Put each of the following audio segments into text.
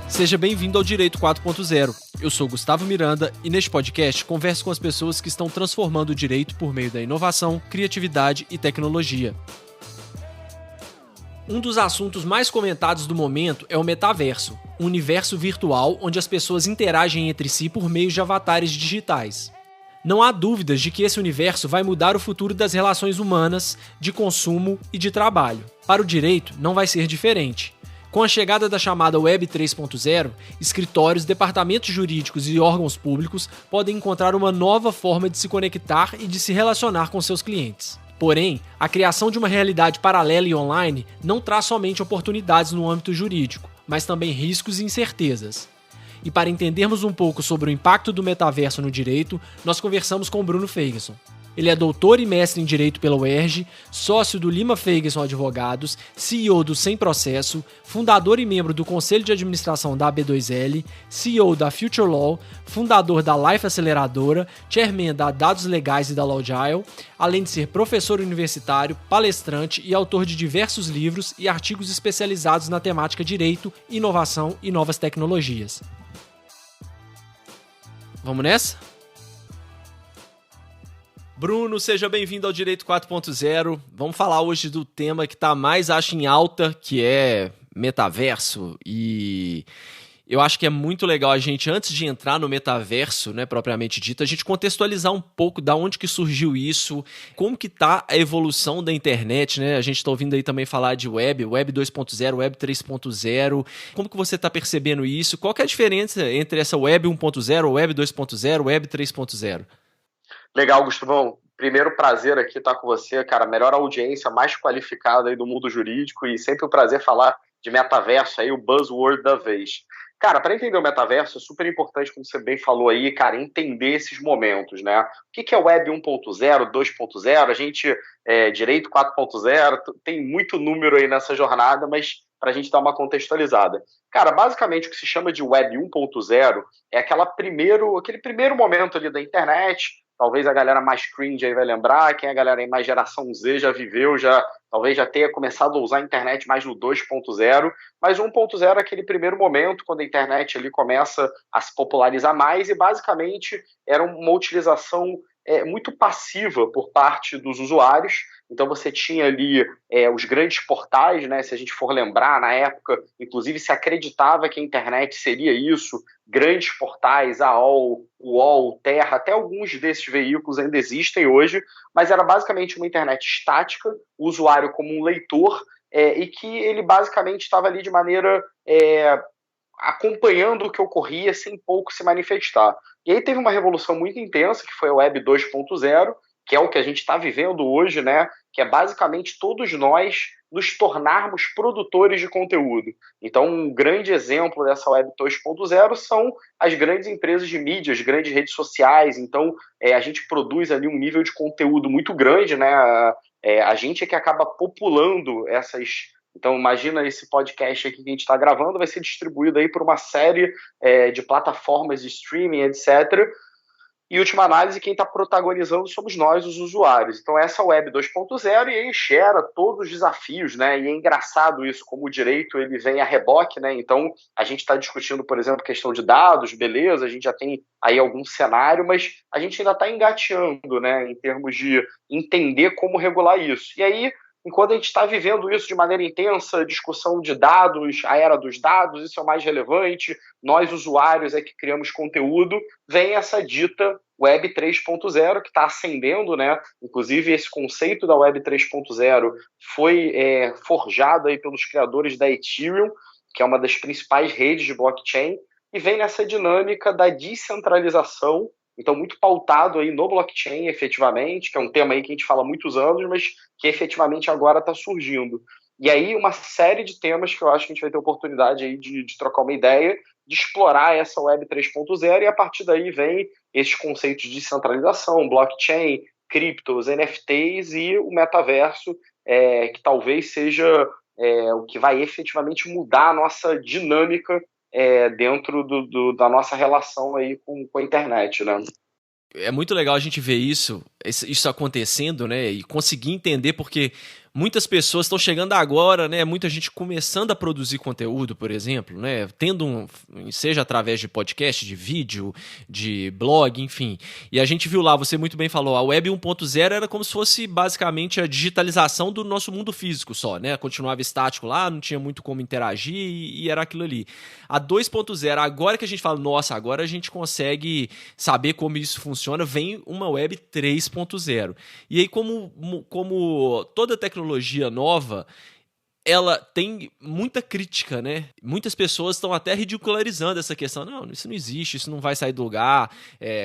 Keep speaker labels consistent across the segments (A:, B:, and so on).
A: Seja bem-vindo ao Direito 4.0. Eu sou Gustavo Miranda e neste podcast converso com as pessoas que estão transformando o direito por meio da inovação, criatividade e tecnologia. Um dos assuntos mais comentados do momento é o metaverso, um universo virtual onde as pessoas interagem entre si por meio de avatares digitais. Não há dúvidas de que esse universo vai mudar o futuro das relações humanas, de consumo e de trabalho. Para o direito, não vai ser diferente. Com a chegada da chamada Web 3.0, escritórios, departamentos jurídicos e órgãos públicos podem encontrar uma nova forma de se conectar e de se relacionar com seus clientes. Porém, a criação de uma realidade paralela e online não traz somente oportunidades no âmbito jurídico, mas também riscos e incertezas. E para entendermos um pouco sobre o impacto do metaverso no direito, nós conversamos com Bruno Feigenson. Ele é doutor e mestre em Direito pela UERJ, sócio do Lima Feigenson Advogados, CEO do Sem Processo, fundador e membro do Conselho de Administração da AB2L, CEO da Future Law, fundador da Life Aceleradora, chairman da Dados Legais e da Lawgile, além de ser professor universitário, palestrante e autor de diversos livros e artigos especializados na temática Direito, Inovação e Novas Tecnologias. Vamos nessa? Bruno, seja bem-vindo ao Direito 4.0. Vamos falar hoje do tema que está mais, acho, em alta, que é metaverso. E eu acho que é muito legal a gente, antes de entrar no metaverso, né, propriamente dito, a gente contextualizar um pouco da onde que surgiu isso, como que está a evolução da internet, né? A gente está ouvindo aí também falar de Web 2.0, Web 3.0. Como que você está percebendo isso? Qual que é a diferença entre essa Web 1.0, Web 2.0, Web 3.0?
B: Legal, Gustavão. Primeiro prazer aqui estar com você, cara. Melhor audiência, mais qualificada aí do mundo jurídico e sempre um prazer falar de metaverso aí, o buzzword da vez. Cara, para entender o metaverso é super importante, como você bem falou aí, cara, entender esses momentos, né? O que é Web 1.0, 2.0? A gente, Direito 4.0, tem muito número aí nessa jornada, mas para a gente dar uma contextualizada. Cara, basicamente o que se chama de Web 1.0 é aquele primeiro momento ali da internet. Talvez a galera mais cringe aí vai lembrar, quem é a galera aí mais geração Z já viveu, talvez já tenha começado a usar a internet mais no 2.0, mas o 1.0 é aquele primeiro momento quando a internet ali começa a se popularizar mais e basicamente era uma utilização muito passiva por parte dos usuários. Então você tinha ali os grandes portais, né? Se a gente for lembrar, na época, inclusive se acreditava que a internet seria isso, grandes portais, a AOL, UOL, Terra, até alguns desses veículos ainda existem hoje, mas era basicamente uma internet estática, o usuário como um leitor, e que ele basicamente estava ali de maneira acompanhando o que ocorria sem pouco se manifestar. E aí teve uma revolução muito intensa, que foi a Web 2.0, que é o que a gente está vivendo hoje, né? Que é basicamente todos nós nos tornarmos produtores de conteúdo. Então, um grande exemplo dessa Web 2.0 são as grandes empresas de mídia, as grandes redes sociais. Então, a gente produz ali um nível de conteúdo muito grande, né? A gente é que acaba populando essas. Então, imagina esse podcast aqui que a gente está gravando, vai ser distribuído aí por uma série de plataformas de streaming, etc. E, última análise, quem está protagonizando somos nós, os usuários. Então, essa Web 2.0 e aí gera todos os desafios, né? E é engraçado isso, como o direito ele vem a reboque, né? Então, a gente está discutindo, por exemplo, questão de dados, beleza, a gente já tem aí algum cenário, mas a gente ainda está engateando, né? Em termos de entender como regular isso. E aí, enquanto a gente está vivendo isso de maneira intensa, discussão de dados, a era dos dados, isso é o mais relevante, nós usuários é que criamos conteúdo, vem essa dita Web 3.0 que está ascendendo, né? Inclusive esse conceito da Web 3.0 foi forjado aí pelos criadores da Ethereum, que é uma das principais redes de blockchain, e vem nessa dinâmica da descentralização. Então, muito pautado aí no blockchain, efetivamente, que é um tema aí que a gente fala há muitos anos, mas que efetivamente agora está surgindo. E aí, uma série de temas que eu acho que a gente vai ter oportunidade aí de trocar uma ideia, de explorar essa Web 3.0, e a partir daí vem esses conceitos de descentralização, blockchain, criptos, NFTs e o metaverso, que talvez seja o que vai efetivamente mudar a nossa dinâmica dentro da nossa relação aí com a internet, né?
A: É muito legal a gente ver isso acontecendo, né? E conseguir entender, porque muitas pessoas estão chegando agora, né? Muita gente começando a produzir conteúdo, por exemplo, né? Seja através de podcast, de vídeo, de blog, enfim. E a gente viu lá, você muito bem falou, a Web 1.0 era como se fosse basicamente a digitalização do nosso mundo físico só, né? Continuava estático lá, não tinha muito como interagir e era aquilo ali. A 2.0, agora que a gente fala, nossa, agora a gente consegue saber como isso funciona, vem uma Web 3.0. E aí, como toda tecnologia nova, ela tem muita crítica, né? Muitas pessoas estão até ridicularizando essa questão. Não, isso não existe, isso não vai sair do lugar.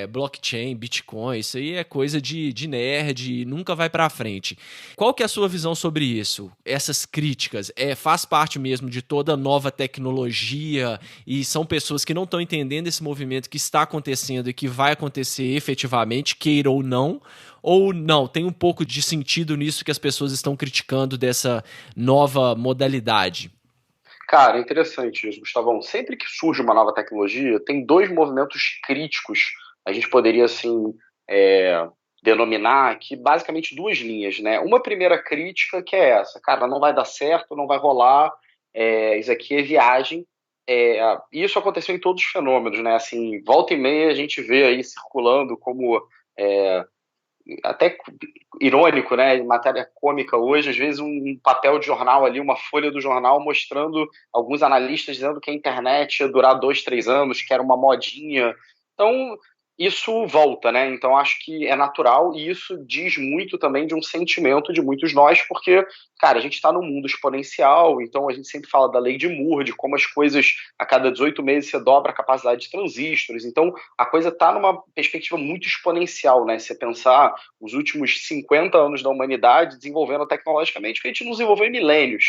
A: Blockchain, Bitcoin, isso aí é coisa de nerd, nunca vai pra frente. Qual que é a sua visão sobre isso? Essas críticas, faz parte mesmo de toda nova tecnologia e são pessoas que não estão entendendo esse movimento que está acontecendo e que vai acontecer efetivamente, queira ou não? Ou não, tem um pouco de sentido nisso que as pessoas estão criticando dessa nova modalidade?
B: Cara, é interessante isso, Gustavão. Sempre que surge uma nova tecnologia, tem dois movimentos críticos, a gente poderia, assim, denominar aqui, basicamente duas linhas, né? Uma primeira crítica que é essa, cara, não vai dar certo, não vai rolar, isso aqui é viagem. Isso aconteceu em todos os fenômenos, né? Assim, volta e meia a gente vê aí circulando como... até irônico, né, matéria cômica hoje, às vezes um papel de jornal ali, uma folha do jornal mostrando alguns analistas dizendo que a internet ia durar 2, 3 anos, que era uma modinha. Então, isso volta, né? Então, acho que é natural e isso diz muito também de um sentimento de muitos nós, porque, cara, a gente está num mundo exponencial, então a gente sempre fala da lei de Moore, de como as coisas, a cada 18 meses, você dobra a capacidade de transistores. Então, a coisa está numa perspectiva muito exponencial, né? Se você pensar os últimos 50 anos da humanidade desenvolvendo tecnologicamente, que a gente não desenvolveu em milênios.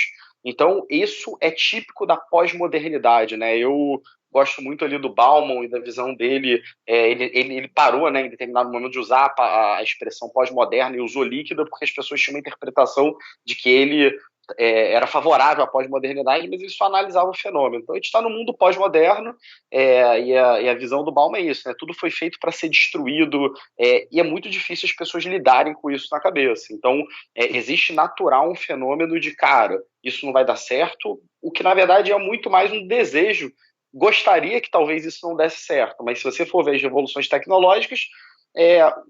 B: Então, isso é típico da pós-modernidade, né? Eu gosto muito ali do Bauman e da visão dele. Ele parou, né, em determinado momento de usar a expressão pós-moderna e usou líquida porque as pessoas tinham uma interpretação de que ele era favorável à pós-modernidade, mas ele só analisava o fenômeno. Então, a gente está no mundo pós-moderno e a visão do Bauman é isso, né? Tudo foi feito para ser destruído e é muito difícil as pessoas lidarem com isso na cabeça. Então, existe natural um fenômeno de, cara, isso não vai dar certo, o que, na verdade, é muito mais um desejo. Gostaria que talvez isso não desse certo, mas se você for ver as revoluções tecnológicas,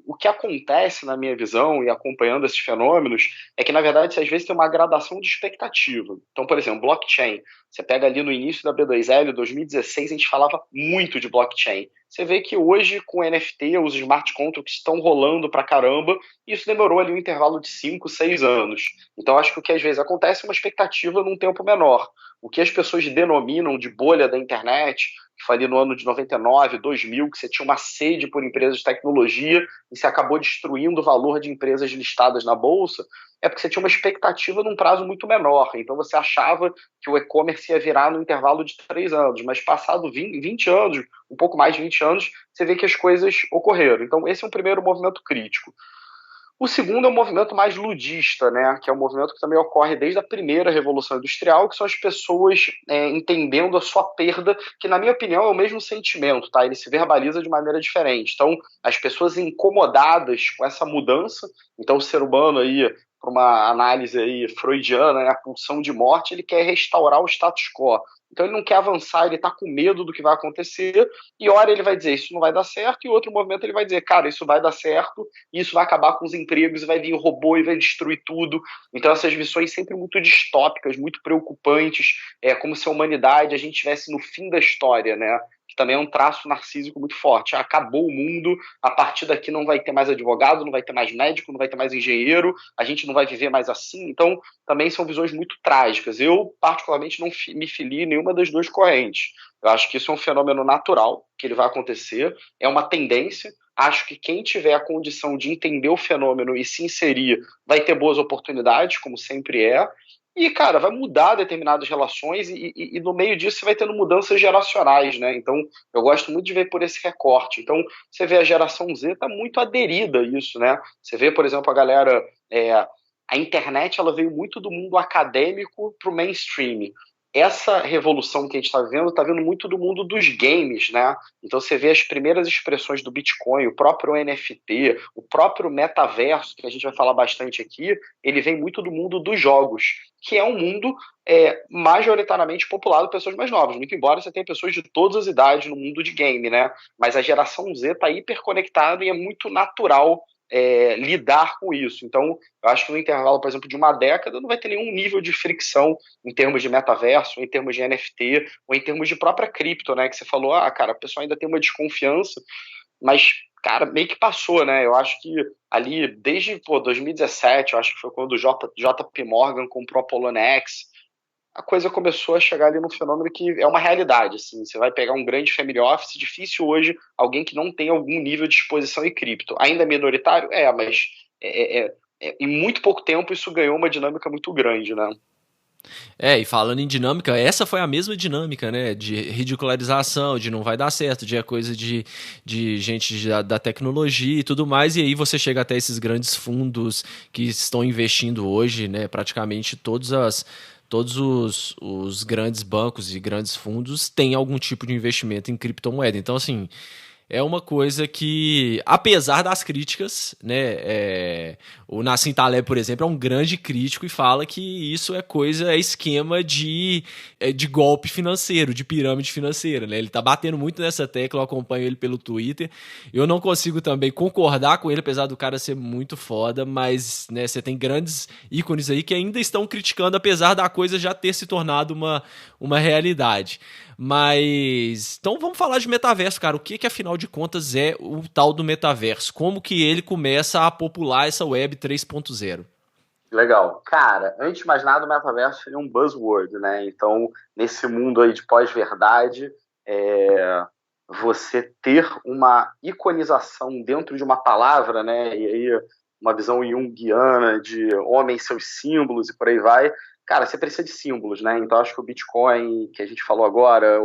B: o que acontece, na minha visão, e acompanhando esses fenômenos, é que, na verdade, às vezes tem uma gradação de expectativa. Então, por exemplo, blockchain. Você pega ali no início da B2L, 2016, a gente falava muito de blockchain. Você vê que hoje, com NFT, os smart contracts estão rolando pra caramba, e isso demorou ali um intervalo de 5, 6 anos. Então, acho que o que às vezes acontece é uma expectativa num tempo menor. O que as pessoas denominam de bolha da internet, que foi ali no ano de 99, 2000, que você tinha uma sede por empresas de tecnologia e você acabou destruindo o valor de empresas listadas na bolsa, é porque você tinha uma expectativa num prazo muito menor. Então você achava que o e-commerce ia virar no intervalo de 3 anos, mas passado 20 anos, um pouco mais de 20 anos, você vê que as coisas ocorreram. Então esse é um primeiro movimento crítico. O segundo é um movimento mais ludista, né? Que é um movimento que também ocorre desde a primeira Revolução Industrial, que são as pessoas entendendo a sua perda, que, na minha opinião, é o mesmo sentimento, tá? Ele se verbaliza de maneira diferente. Então, as pessoas incomodadas com essa mudança, então o ser humano aí, para uma análise aí freudiana, né, a pulsão de morte, ele quer restaurar o status quo. Então ele não quer avançar, ele está com medo do que vai acontecer, e hora ele vai dizer, isso não vai dar certo, e outro momento ele vai dizer, cara, isso vai dar certo, e isso vai acabar com os empregos, e vai vir o robô e vai destruir tudo. Então essas visões sempre muito distópicas, muito preocupantes, como se a humanidade, a gente estivesse no fim da história, né? Que também é um traço narcísico muito forte. Acabou o mundo, a partir daqui não vai ter mais advogado, não vai ter mais médico, não vai ter mais engenheiro, a gente não vai viver mais assim. Então, também são visões muito trágicas. Eu, particularmente, não me filio em nenhuma das duas correntes. Eu acho que isso é um fenômeno natural, que ele vai acontecer, é uma tendência. Acho que quem tiver a condição de entender o fenômeno e se inserir vai ter boas oportunidades, como sempre é. E, cara, vai mudar determinadas relações e no meio disso você vai tendo mudanças geracionais, né? Então, eu gosto muito de ver por esse recorte. Então, você vê a geração Z está muito aderida a isso, né? Você vê, por exemplo, a galera... a internet ela veio muito do mundo acadêmico para o mainstream. essa revolução que a gente está vendo muito do mundo dos games, né? Então você vê as primeiras expressões do Bitcoin, o próprio NFT, o próprio metaverso, que a gente vai falar bastante aqui, ele vem muito do mundo dos jogos, que é um mundo majoritariamente populado por pessoas mais novas, muito embora você tenha pessoas de todas as idades no mundo de game, né? Mas a geração Z está hiperconectada e é muito natural lidar com isso. Então, eu acho que no intervalo, por exemplo, de uma década, não vai ter nenhum nível de fricção em termos de metaverso, em termos de NFT, ou em termos de própria cripto, né? Que você falou, cara, a pessoa ainda tem uma desconfiança, mas, cara, meio que passou, né? Eu acho que ali, desde 2017, eu acho que foi quando o JP Morgan comprou a Poloniex, a coisa começou a chegar ali num fenômeno que é uma realidade, assim, você vai pegar um grande family office, difícil hoje alguém que não tem algum nível de exposição em cripto. Ainda é minoritário? Mas em muito pouco tempo isso ganhou uma dinâmica muito grande, né?
A: E falando em dinâmica, essa foi a mesma dinâmica, né? De ridicularização, de não vai dar certo, de coisa de gente da tecnologia e tudo mais, e aí você chega até esses grandes fundos que estão investindo hoje, né? Praticamente todos os grandes bancos e grandes fundos têm algum tipo de investimento em criptomoeda. Então, assim, é uma coisa que, apesar das críticas, né, o Nassim Taleb, por exemplo, é um grande crítico e fala que isso é esquema de golpe financeiro, de pirâmide financeira, né? Ele tá batendo muito nessa tecla, eu acompanho ele pelo Twitter. Eu não consigo também concordar com ele, apesar do cara ser muito foda, mas, né, você tem grandes ícones aí que ainda estão criticando, apesar da coisa já ter se tornado uma realidade. Mas, então vamos falar de metaverso, cara. O que afinal de contas é o tal do metaverso? Como que ele começa a popular essa web 3.0?
B: Legal. Cara, antes de mais nada, o metaverso seria um buzzword, né? Então, nesse mundo aí de pós-verdade, você ter uma iconização dentro de uma palavra, né? E aí, uma visão junguiana de homem, seus símbolos e por aí vai. Cara, você precisa de símbolos, né? Então, acho que o Bitcoin, que a gente falou agora,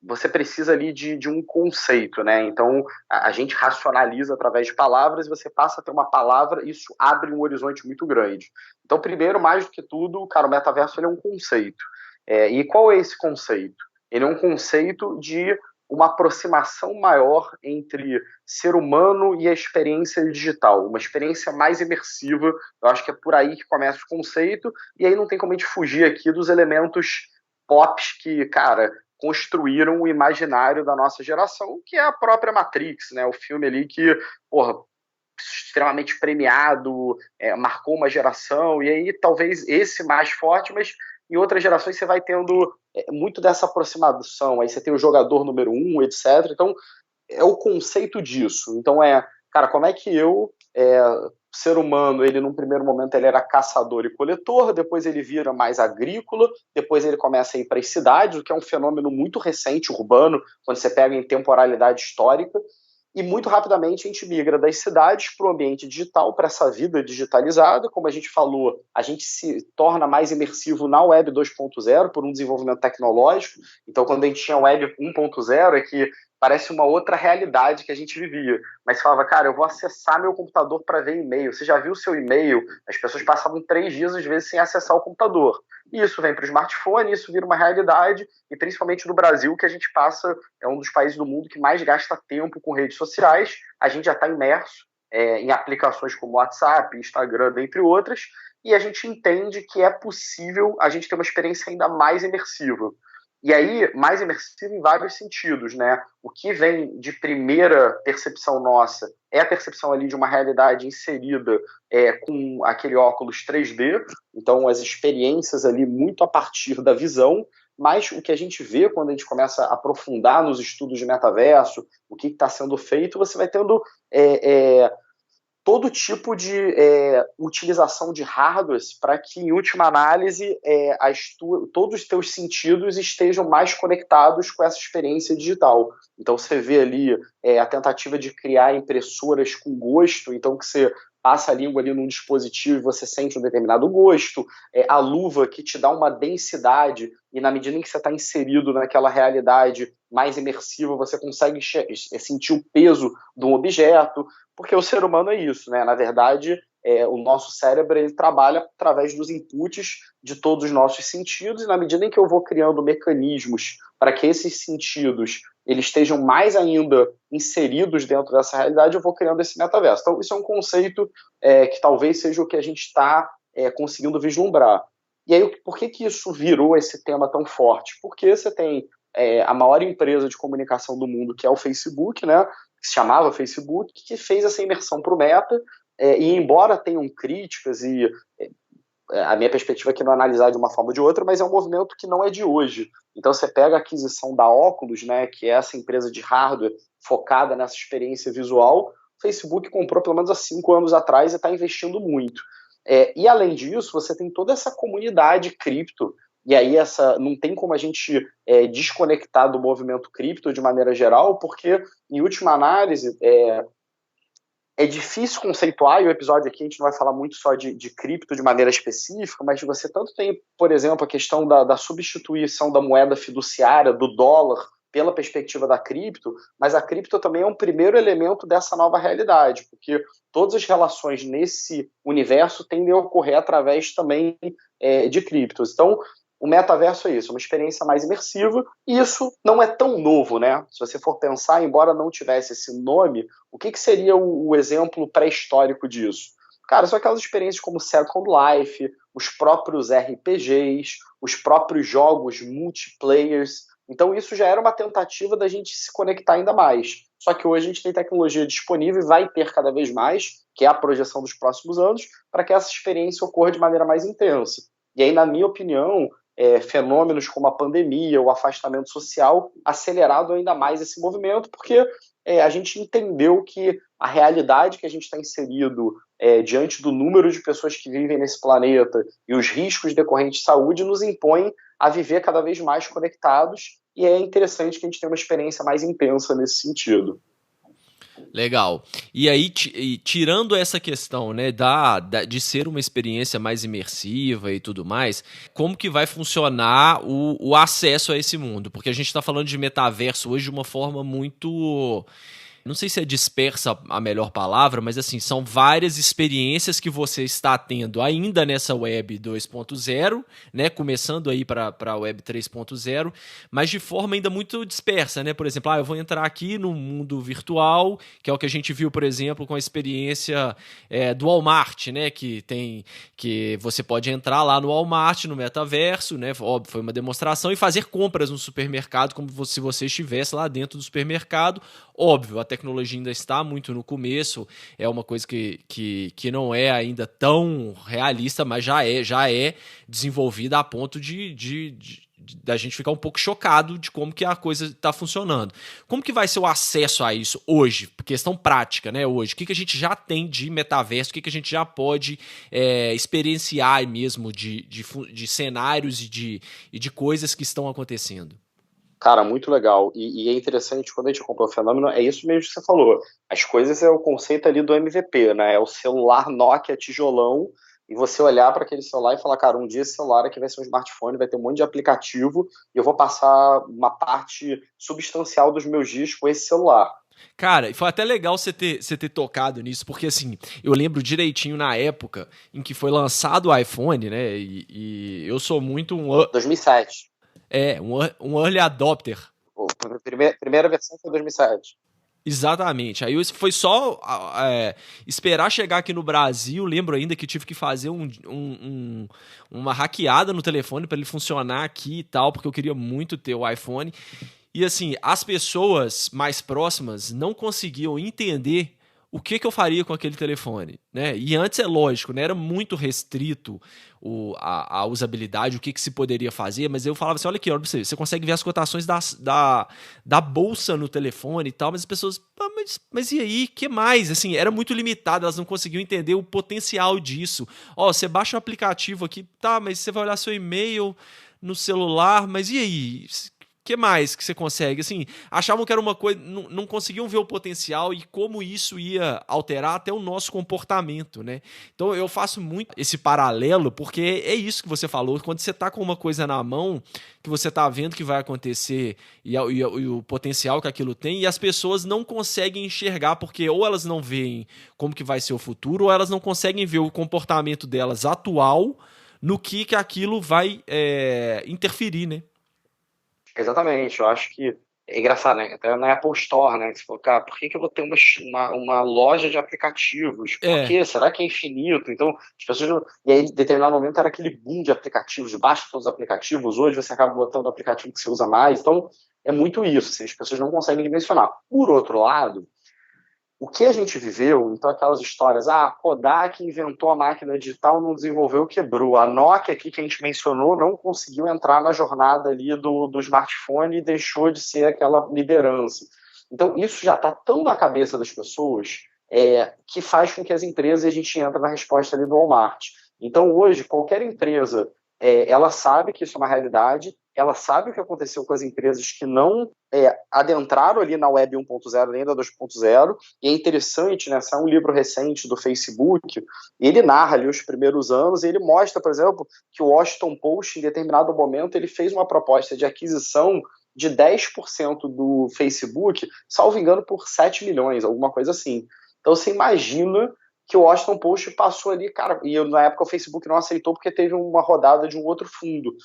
B: você precisa ali de um conceito, né? Então, a gente racionaliza através de palavras e você passa a ter uma palavra, isso abre um horizonte muito grande. Então, primeiro, mais do que tudo, cara, o metaverso ele é um conceito. E qual é esse conceito? Ele é um conceito de uma aproximação maior entre ser humano e a experiência digital, uma experiência mais imersiva. Eu acho que é por aí que começa o conceito, e aí não tem como a gente fugir aqui dos elementos pops que, cara, construíram o imaginário da nossa geração, que é a própria Matrix, né? O filme ali que, porra, extremamente premiado, marcou uma geração, e aí talvez esse mais forte, mas em outras gerações você vai tendo muito dessa aproximação, aí você tem o jogador número 1, etc. Então, é o conceito disso. Então, cara, como é que ser humano, ele num primeiro momento ele era caçador e coletor, depois ele vira mais agrícola, depois ele começa a ir para as cidades, o que é um fenômeno muito recente, urbano, quando você pega em temporalidade histórica, e muito rapidamente a gente migra das cidades para o ambiente digital, para essa vida digitalizada. Como a gente falou, a gente se torna mais imersivo na Web 2.0 por um desenvolvimento tecnológico. Então, quando a gente tinha a Web 1.0, é que parece uma outra realidade que a gente vivia. Mas você falava, cara, eu vou acessar meu computador para ver e-mail. Você já viu o seu e-mail? As pessoas passavam 3 dias, às vezes, sem acessar o computador. E isso vem para o smartphone, isso vira uma realidade, e principalmente no Brasil, que a gente passa, é um dos países do mundo que mais gasta tempo com redes sociais, a gente já está imerso em aplicações como WhatsApp, Instagram, dentre outras, e a gente entende que é possível a gente ter uma experiência ainda mais imersiva. E aí, mais imersivo em vários sentidos, né? O que vem de primeira percepção nossa é a percepção ali de uma realidade inserida com aquele óculos 3D, então as experiências ali muito a partir da visão, mas o que a gente vê quando a gente começa a aprofundar nos estudos de metaverso, o que está sendo feito, você vai tendo todo tipo de utilização de hardwares para que, em última análise, todos os teus sentidos estejam mais conectados com essa experiência digital. Então, você vê ali a tentativa de criar impressoras com gosto, então que você passa a língua ali num dispositivo e você sente um determinado gosto, a luva que te dá uma densidade, e na medida em que você está inserido naquela realidade mais imersiva, você consegue sentir o peso de um objeto, porque o ser humano é isso, né? Na verdade, o nosso cérebro ele trabalha através dos inputs de todos os nossos sentidos, e na medida em que eu vou criando mecanismos para que esses sentidos eles estejam mais ainda inseridos dentro dessa realidade, eu vou criando esse metaverso. Então, isso é um conceito que talvez seja o que a gente está conseguindo vislumbrar. E aí, por que isso virou esse tema tão forte? Porque você tem a maior empresa de comunicação do mundo, que é o Facebook, né, que se chamava Facebook, que fez essa imersão para o Meta, e embora tenham críticas, e a minha perspectiva aqui não é analisar de uma forma ou de outra, mas é um movimento que não é de hoje. Então você pega a aquisição da Oculus, né, que é essa empresa de hardware focada nessa experiência visual, o Facebook comprou pelo menos há 5 anos atrás e está investindo muito. E além disso, você tem toda essa comunidade cripto, e aí não tem como a gente desconectar do movimento cripto de maneira geral, porque, em última análise, é difícil conceituar, e o episódio aqui a gente não vai falar muito só de cripto de maneira específica, mas você tanto tem, por exemplo, a questão da substituição da moeda fiduciária, do dólar, pela perspectiva da cripto, mas a cripto também é um primeiro elemento dessa nova realidade, porque todas as relações nesse universo tendem a ocorrer através também de criptos. Então, o metaverso é isso, uma experiência mais imersiva, e isso não é tão novo, né? Se você for pensar, embora não tivesse esse nome, o que seria o exemplo pré-histórico disso? Cara, são aquelas experiências como Second Life, os próprios RPGs, os próprios jogos multiplayers. Então isso já era uma tentativa da gente se conectar ainda mais. Só que hoje a gente tem tecnologia disponível e vai ter cada vez mais, que é a projeção dos próximos anos, para que essa experiência ocorra de maneira mais intensa. E aí, na minha opinião, fenômenos como a pandemia, o afastamento social, acelerado ainda mais esse movimento, porque a gente entendeu que a realidade que a gente está inserido diante do número de pessoas que vivem nesse planeta e os riscos decorrentes de saúde nos impõem a viver cada vez mais conectados, e é interessante que a gente tenha uma experiência mais intensa nesse sentido.
A: Legal. E aí, tirando essa questão, né, de ser uma experiência mais imersiva e tudo mais, como que vai funcionar o acesso a esse mundo? Porque a gente está falando de metaverso hoje de uma forma muito... Não sei se é dispersa a melhor palavra, mas assim, são várias experiências que você está tendo ainda nessa web 2.0, né, começando aí para a web 3.0, mas de forma ainda muito dispersa, né? Por exemplo, eu vou entrar aqui no mundo virtual, que é o que a gente viu, por exemplo, com a experiência do Walmart, né, que você pode entrar lá no Walmart, no metaverso, né? Óbvio, foi uma demonstração, e fazer compras no supermercado como se você estivesse lá dentro do supermercado. Óbvio, a tecnologia ainda está muito no começo, é uma coisa que não é ainda tão realista, mas já é desenvolvida a ponto da gente ficar um pouco chocado de como que a coisa está funcionando. Como que vai ser o acesso a isso hoje? Questão prática, né? Hoje, o que a gente já tem de metaverso, o que a gente já pode experienciar mesmo de cenários e de coisas que estão acontecendo?
B: Cara, muito legal. E é interessante, quando a gente comprou o fenômeno, é isso mesmo que você falou. As coisas é o conceito ali do MVP, né? É o celular Nokia tijolão, e você olhar para aquele celular e falar, cara, um dia esse celular aqui vai ser um smartphone, vai ter um monte de aplicativo, e eu vou passar uma parte substancial dos meus dias com esse celular.
A: Cara, e foi até legal você ter tocado nisso, porque assim, eu lembro direitinho na época em que foi lançado o iPhone, né? E eu sou muito
B: 2007.
A: Um early adopter.
B: A primeira versão foi 2007.
A: Exatamente. Aí foi só esperar chegar aqui no Brasil. Lembro ainda que tive que fazer uma hackeada no telefone para ele funcionar aqui e tal, porque eu queria muito ter o iPhone. E assim, as pessoas mais próximas não conseguiam entender o que eu faria com aquele telefone, né? E antes, é lógico, né? Era muito restrito a usabilidade, o que se poderia fazer, mas eu falava assim, olha aqui, olha pra você consegue ver as cotações da bolsa no telefone e tal, mas as pessoas, mas e aí, que mais? Assim, era muito limitado, elas não conseguiam entender o potencial disso. Você baixa um aplicativo aqui, tá, mas você vai olhar seu e-mail no celular, mas e aí? que mais que você consegue? Assim, achavam que era uma coisa, não conseguiam ver o potencial e como isso ia alterar até o nosso comportamento, né? Então eu faço muito esse paralelo, porque é isso que você falou, quando você tá com uma coisa na mão, que você tá vendo que vai acontecer e o potencial que aquilo tem, e as pessoas não conseguem enxergar, porque ou elas não veem como que vai ser o futuro, ou elas não conseguem ver o comportamento delas atual no que aquilo vai interferir, né?
B: Exatamente, eu acho que é engraçado, né? Até na Apple Store, né? Você falou, cara, por que que eu vou ter uma loja de aplicativos? Por
A: É,
B: quê? Será que é infinito? Então, as pessoas não... E aí, em determinado momento, era aquele boom de aplicativos, de baixo todos os aplicativos. Hoje você acaba botando o aplicativo que você usa mais. Então, é muito isso, assim, as pessoas não conseguem dimensionar. Por outro lado, o que a gente viveu, então aquelas histórias, a Kodak inventou a máquina digital, não desenvolveu, quebrou. A Nokia aqui que a gente mencionou não conseguiu entrar na jornada ali do smartphone e deixou de ser aquela liderança. Então isso já está tão na cabeça das pessoas que faz com que as empresas, a gente entra na resposta ali do Walmart. Então hoje qualquer empresa, ela sabe que isso é uma realidade, ela sabe o que aconteceu com as empresas que não adentraram ali na Web 1.0, nem da 2.0, e é interessante, né, saiu um livro recente do Facebook, ele narra ali os primeiros anos, e ele mostra, por exemplo, que o Washington Post, em determinado momento, ele fez uma proposta de aquisição de 10% do Facebook, salvo engano, por 7 milhões, alguma coisa assim. Então você imagina que o Washington Post passou ali, cara, e na época o Facebook não aceitou porque teve uma rodada de um outro fundo.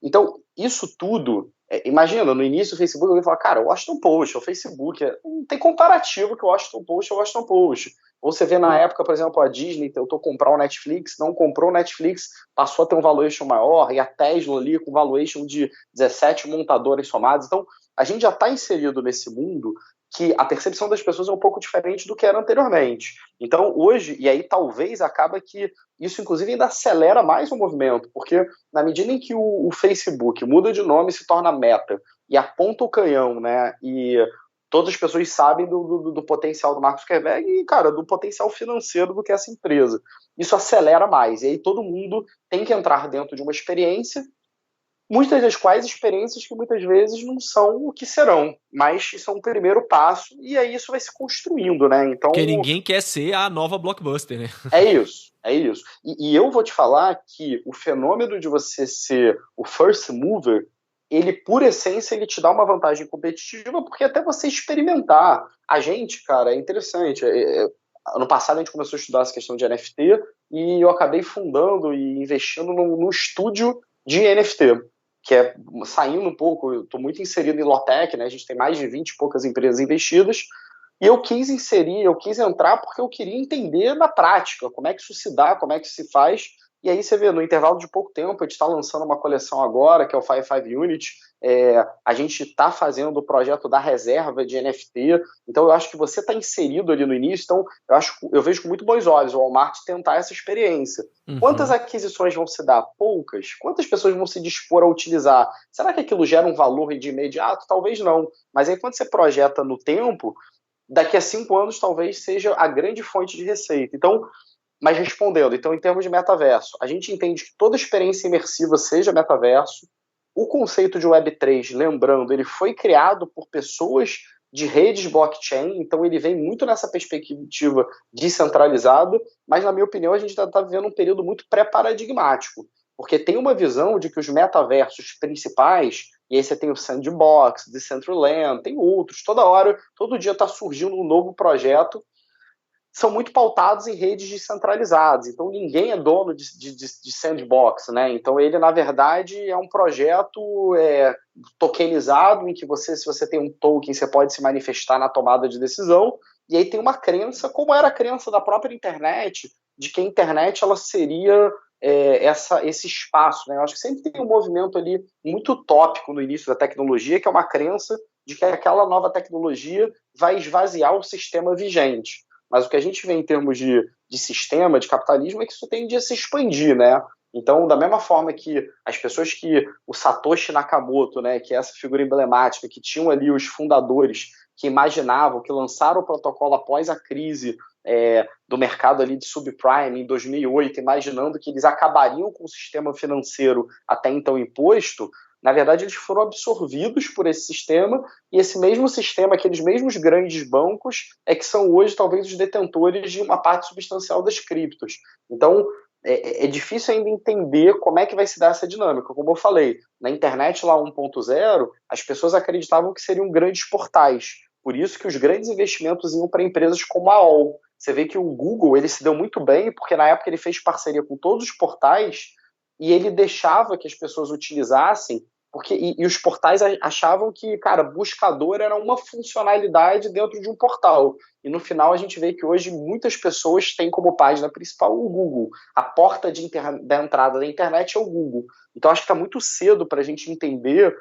B: Então, isso tudo, imagina, no início do Facebook, alguém fala, cara, o Washington Post, o Facebook, não tem comparativo que o Washington Post é o Washington Post. Ou você vê na época, por exemplo, a Disney tentou comprar o Netflix, não comprou o Netflix, passou a ter um valuation maior, e a Tesla ali com valuation de 17 montadores somados. Então, a gente já está inserido nesse mundo que a percepção das pessoas é um pouco diferente do que era anteriormente. Então, hoje, e aí talvez acaba que isso, inclusive, ainda acelera mais o movimento, porque na medida em que o Facebook muda de nome e se torna Meta, e aponta o canhão, né, e todas as pessoas sabem do potencial do Mark Zuckerberg e, cara, do potencial financeiro do que é essa empresa. Isso acelera mais, e aí todo mundo tem que entrar dentro de uma experiência, muitas das quais experiências que muitas vezes não são o que serão, mas são o primeiro passo, e aí isso vai se construindo, né? Então,
A: porque ninguém quer ser a nova Blockbuster, né?
B: é isso, é isso. E eu vou te falar que o fenômeno de você ser o first mover, ele, por essência, ele te dá uma vantagem competitiva, porque até você experimentar. A gente, cara, é interessante. Ano passado a gente começou a estudar essa questão de NFT e eu acabei fundando e investindo num estúdio de NFT, que é saindo um pouco, eu estou muito inserido em Lotec, né? A gente tem mais de 20 e poucas empresas investidas, e eu quis inserir, eu quis entrar porque eu queria entender na prática como é que isso se dá, como é que se faz. E aí você vê, no intervalo de pouco tempo, a gente está lançando uma coleção agora, que é o 55 Unit. A gente está fazendo o projeto da reserva de NFT. Então eu acho que você está inserido ali no início. Então eu vejo com muito bons olhos o Walmart tentar essa experiência. Quantas aquisições vão se dar? Poucas. Quantas pessoas vão se dispor a utilizar? Será que aquilo gera um valor de imediato? Talvez não. Mas aí quando você projeta no tempo, daqui a 5 anos talvez seja a grande fonte de receita. Então, mas respondendo, então em termos de metaverso, a gente entende que toda experiência imersiva seja metaverso. O conceito de Web3, lembrando, ele foi criado por pessoas de redes blockchain, então ele vem muito nessa perspectiva descentralizada, mas na minha opinião a gente está vivendo um período muito pré-paradigmático, porque tem uma visão de que os metaversos principais, e aí você tem o Sandbox, Decentraland, tem outros, toda hora, todo dia está surgindo um novo projeto, são muito pautados em redes descentralizadas. Então, ninguém é dono de sandbox, né? Então, ele, na verdade, é um projeto tokenizado, em que se você tem um token, você pode se manifestar na tomada de decisão. E aí tem uma crença, como era a crença da própria internet, de que a internet ela seria esse espaço, né? Eu acho que sempre tem um movimento ali muito utópico no início da tecnologia, que é uma crença de que aquela nova tecnologia vai esvaziar o sistema vigente. Mas o que a gente vê em termos de sistema, de capitalismo, é que isso tende a se expandir, né? Então, da mesma forma que as pessoas que o Satoshi Nakamoto, né, que é essa figura emblemática, que tinham ali os fundadores que imaginavam, que lançaram o protocolo após a crise do mercado ali de subprime em 2008, imaginando que eles acabariam com o sistema financeiro até então imposto, na verdade eles foram absorvidos por esse sistema, e esse mesmo sistema, aqueles mesmos grandes bancos, é que são hoje talvez os detentores de uma parte substancial das criptos. Então, é difícil ainda entender como é que vai se dar essa dinâmica. Como eu falei, na internet lá 1.0, as pessoas acreditavam que seriam grandes portais. Por isso que os grandes investimentos iam para empresas como a AOL. Você vê que o Google ele se deu muito bem, porque na época ele fez parceria com todos os portais e ele deixava que as pessoas utilizassem, e os portais achavam que, cara, buscador era uma funcionalidade dentro de um portal. E no final a gente vê que hoje muitas pessoas têm como página principal o Google. A porta da entrada da internet é o Google. Então acho que está muito cedo para a gente entender.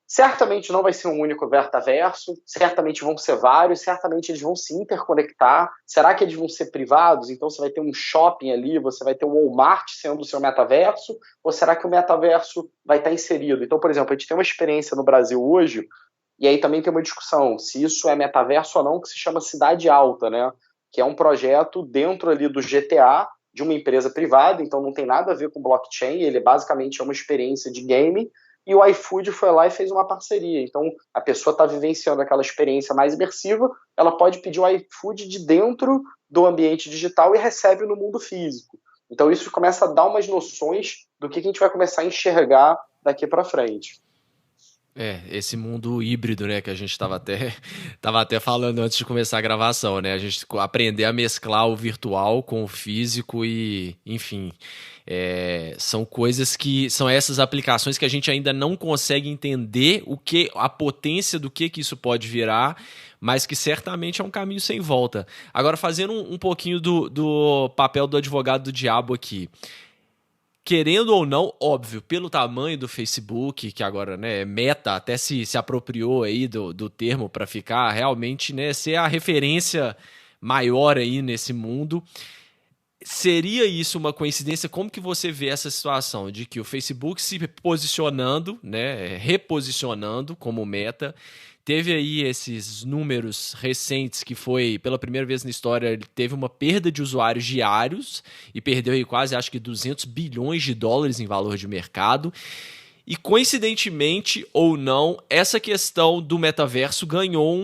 B: Certamente não vai ser um único metaverso, certamente vão ser vários, certamente eles vão se interconectar. Será que eles vão ser privados? Então você vai ter um shopping ali, você vai ter um Walmart sendo o seu metaverso, ou será que o metaverso vai estar inserido? Então, por exemplo, a gente tem uma experiência no Brasil hoje, e aí também tem uma discussão se isso é metaverso ou não, que se chama Cidade Alta, né? Que é um projeto dentro ali do GTA, de uma empresa privada, então não tem nada a ver com blockchain, ele basicamente é uma experiência de game, e o iFood foi lá e fez uma parceria. Então, a pessoa está vivenciando aquela experiência mais imersiva, ela pode pedir o iFood de dentro do ambiente digital e recebe no mundo físico. Então, isso começa a dar umas noções do que a gente vai começar a enxergar daqui para frente.
A: Esse mundo híbrido, né, que a gente estava até falando antes de começar a gravação, né, a gente aprender a mesclar o virtual com o físico e, enfim, são coisas que, são essas aplicações que a gente ainda não consegue entender a potência do que isso pode virar, mas que certamente é um caminho sem volta. Agora, fazendo um pouquinho do papel do advogado do diabo aqui. Querendo ou não, óbvio, pelo tamanho do Facebook, que agora, né, Meta até se apropriou aí do termo para ficar realmente, né, ser a referência maior aí nesse mundo. Seria isso uma coincidência? Como que você vê essa situação de que o Facebook se posicionando, né, reposicionando como Meta, teve aí esses números recentes que foi, pela primeira vez na história, ele teve uma perda de usuários diários e perdeu aí quase, acho que 200 bilhões de dólares em valor de mercado. E coincidentemente ou não, essa questão do metaverso ganhou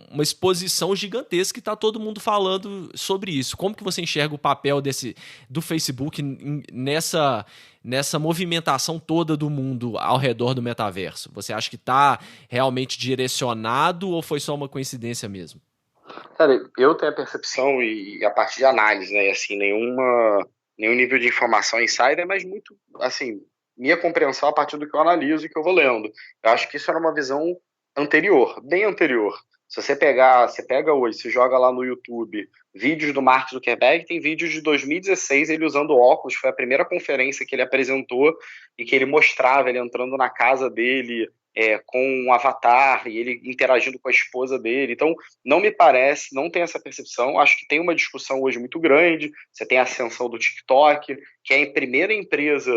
A: uma exposição gigantesca e está todo mundo falando sobre isso. Como que você enxerga o papel do Facebook nessa movimentação toda do mundo ao redor do metaverso? Você acha que está realmente direcionado ou foi só uma coincidência mesmo?
B: Cara, eu tenho a percepção e a partir de análise, né, assim, nenhum nível de informação insider, mas muito, assim, minha compreensão a partir do que eu analiso e que eu vou lendo. Eu acho que isso era uma visão anterior, bem anterior. Se você pega hoje, se joga lá no YouTube vídeos do Mark Zuckerberg, tem vídeos de 2016 ele usando óculos, foi a primeira conferência que ele apresentou e que ele mostrava ele entrando na casa dele com um avatar e ele interagindo com a esposa dele. Então, não me parece, não tem essa percepção. Acho que tem uma discussão hoje muito grande. Você tem a ascensão do TikTok, que é a primeira empresa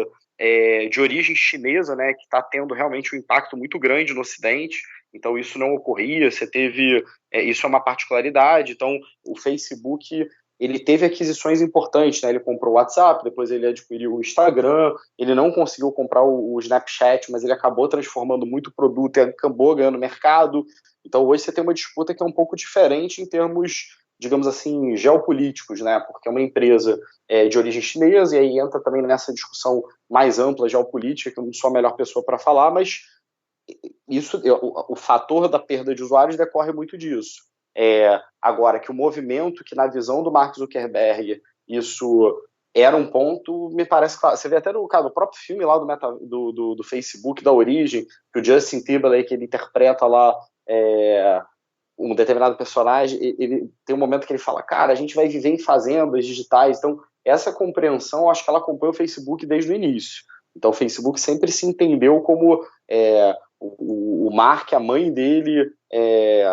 B: de origem chinesa, né, que está tendo realmente um impacto muito grande no Ocidente. Então, isso não ocorria. Você teve... isso é uma particularidade. Então, o Facebook... ele teve aquisições importantes, né? Ele comprou o WhatsApp, depois ele adquiriu o Instagram, ele não conseguiu comprar o Snapchat, mas ele acabou transformando muito produto e acabou ganhando mercado. Então hoje você tem uma disputa que é um pouco diferente em termos, digamos assim, geopolíticos, né? Porque é uma empresa de origem chinesa, e aí entra também nessa discussão mais ampla geopolítica, que eu não sou a melhor pessoa para falar, mas o fator da perda de usuários decorre muito disso. Agora, que o movimento, que na visão do Mark Zuckerberg isso era um ponto, me parece claro. Você vê até no próprio filme lá do Facebook, da origem, que o Justin Timberlake ele interpreta lá um determinado personagem, ele tem um momento que ele fala, cara, a gente vai viver em fazendas digitais. Então, essa compreensão, acho que ela acompanha o Facebook desde o início. Então, o Facebook sempre se entendeu como o Mark, a mãe dele,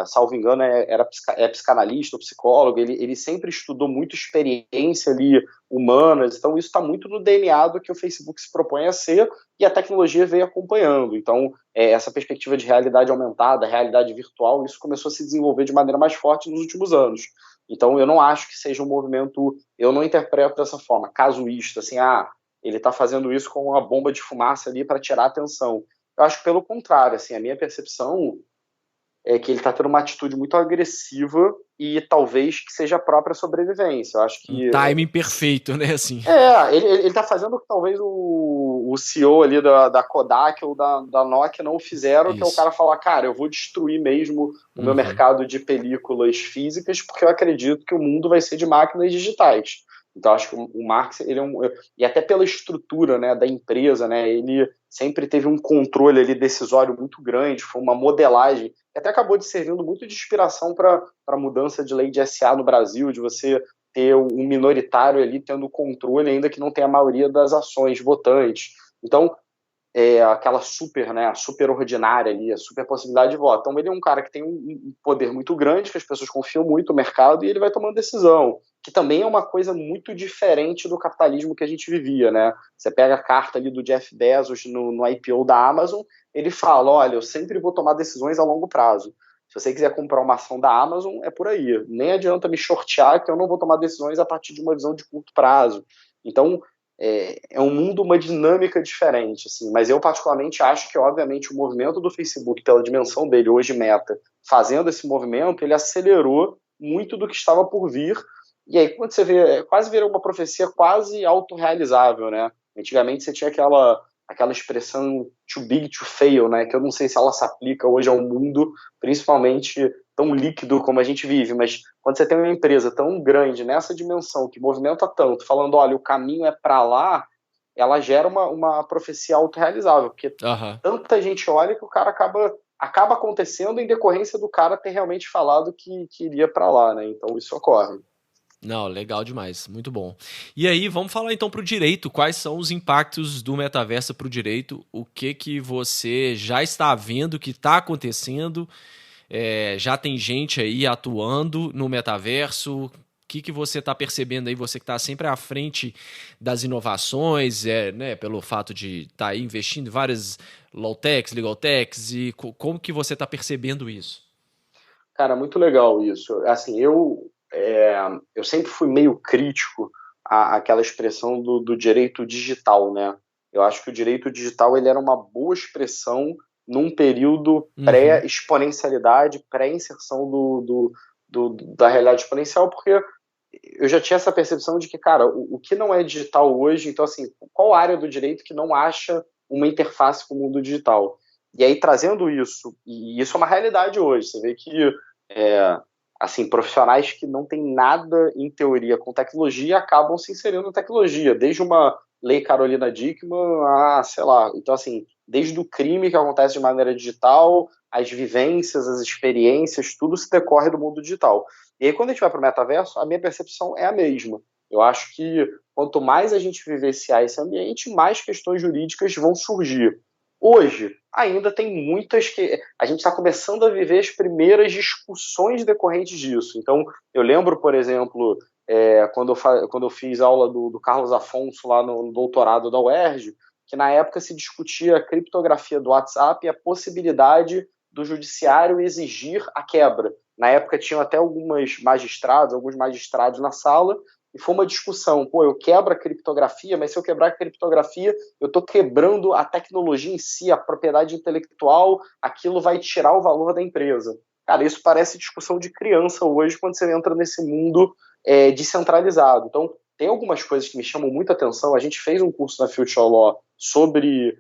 B: salvo engano, é psicanalista ou psicólogo, ele sempre estudou muito experiência ali humanas, então isso está muito no DNA do que o Facebook se propõe a ser, e a tecnologia veio acompanhando. Então, essa perspectiva de realidade aumentada, realidade virtual, isso começou a se desenvolver de maneira mais forte nos últimos anos. Então, eu não acho que seja um movimento, eu não interpreto dessa forma, casuísta, assim, ele está fazendo isso com uma bomba de fumaça ali para tirar a atenção. Eu acho que pelo contrário, assim, a minha percepção é que ele está tendo uma atitude muito agressiva e talvez que seja a própria sobrevivência. Eu acho
A: Um
B: que
A: timing perfeito, né, assim.
B: ele tá fazendo o que talvez o CEO ali da Kodak ou da Nokia não fizeram, que é o
A: Isso.
B: cara falar, cara, eu vou destruir mesmo o meu
A: Uhum.
B: mercado de películas físicas, porque eu acredito que o mundo vai ser de máquinas digitais. Então, acho que o Marx, ele é e até pela estrutura, né, da empresa, né, ele sempre teve um controle ali decisório muito grande, foi uma modelagem, que até acabou de servindo muito de inspiração para a mudança de lei de SA no Brasil, de você ter um minoritário ali tendo controle, ainda que não tenha a maioria das ações votantes. Então, aquela super, né, a super ordinária ali, a super possibilidade de voto. Então, ele é um cara que tem um poder muito grande, que as pessoas confiam muito no mercado, e ele vai tomando decisão, que também é uma coisa muito diferente do capitalismo que a gente vivia, né? Você pega a carta ali do Jeff Bezos no IPO da Amazon, ele fala, olha, eu sempre vou tomar decisões a longo prazo. Se você quiser comprar uma ação da Amazon, é por aí. Nem adianta me shortear, que eu não vou tomar decisões a partir de uma visão de curto prazo. Então, é um mundo, uma dinâmica diferente, assim. Mas eu particularmente acho que, obviamente, o movimento do Facebook, pela dimensão dele, hoje Meta, fazendo esse movimento, ele acelerou muito do que estava por vir. E aí, quando você vê, quase virou uma profecia quase autorrealizável, né? Antigamente você tinha aquela expressão too big to fail, né? Que eu não sei se ela se aplica hoje ao mundo, principalmente tão líquido como a gente vive, mas quando você tem uma empresa tão grande nessa dimensão, que movimenta tanto, falando, olha, o caminho é para lá, ela gera uma profecia autorrealizável, porque
A: Aham.
B: tanta gente olha que o cara acaba acontecendo em decorrência do cara ter realmente falado que iria para lá, né? Então isso ocorre.
A: Não, legal demais, muito bom. E aí, vamos falar então para o direito. Quais são os impactos do metaverso para o direito? O que que você já está vendo que está acontecendo? Já tem gente aí atuando no metaverso. O que que você está percebendo aí? Você que está sempre à frente das inovações, né, pelo fato de estar aí investindo em várias law techs, legal techs, e como que você está percebendo isso?
B: Cara, muito legal isso. Assim, eu sempre fui meio crítico àquela expressão do direito digital, né? Eu acho que o direito digital ele era uma boa expressão num período
A: Uhum.
B: pré-exponencialidade, pré-inserção da realidade exponencial, porque eu já tinha essa percepção de que, cara, o que não é digital hoje, então, assim, qual área do direito que não acha uma interface com o mundo digital? E aí, trazendo isso, e isso é uma realidade hoje, você vê que, é, assim, profissionais que não têm nada em teoria com tecnologia acabam se inserindo na tecnologia, desde uma lei Carolina Dickmann a, sei lá, então, assim, desde o crime que acontece de maneira digital, as vivências, as experiências, tudo se decorre do mundo digital. E aí, quando a gente vai para o metaverso, a minha percepção é a mesma. Eu acho que quanto mais a gente vivenciar esse ambiente, mais questões jurídicas vão surgir. Hoje, ainda tem muitas que. A gente está começando a viver as primeiras discussões decorrentes disso. Então, eu lembro, por exemplo, quando eu fiz aula do Carlos Afonso lá no doutorado da UERJ, que na época se discutia a criptografia do WhatsApp e a possibilidade do judiciário exigir a quebra. Na época tinham até alguns magistrados na sala, e foi uma discussão, pô, eu quebro a criptografia, mas se eu quebrar a criptografia, eu estou quebrando a tecnologia em si, a propriedade intelectual, aquilo vai tirar o valor da empresa. Cara, isso parece discussão de criança hoje, quando você entra nesse mundo descentralizado. Então, tem algumas coisas que me chamam muita atenção. A gente fez um curso na Future Law sobre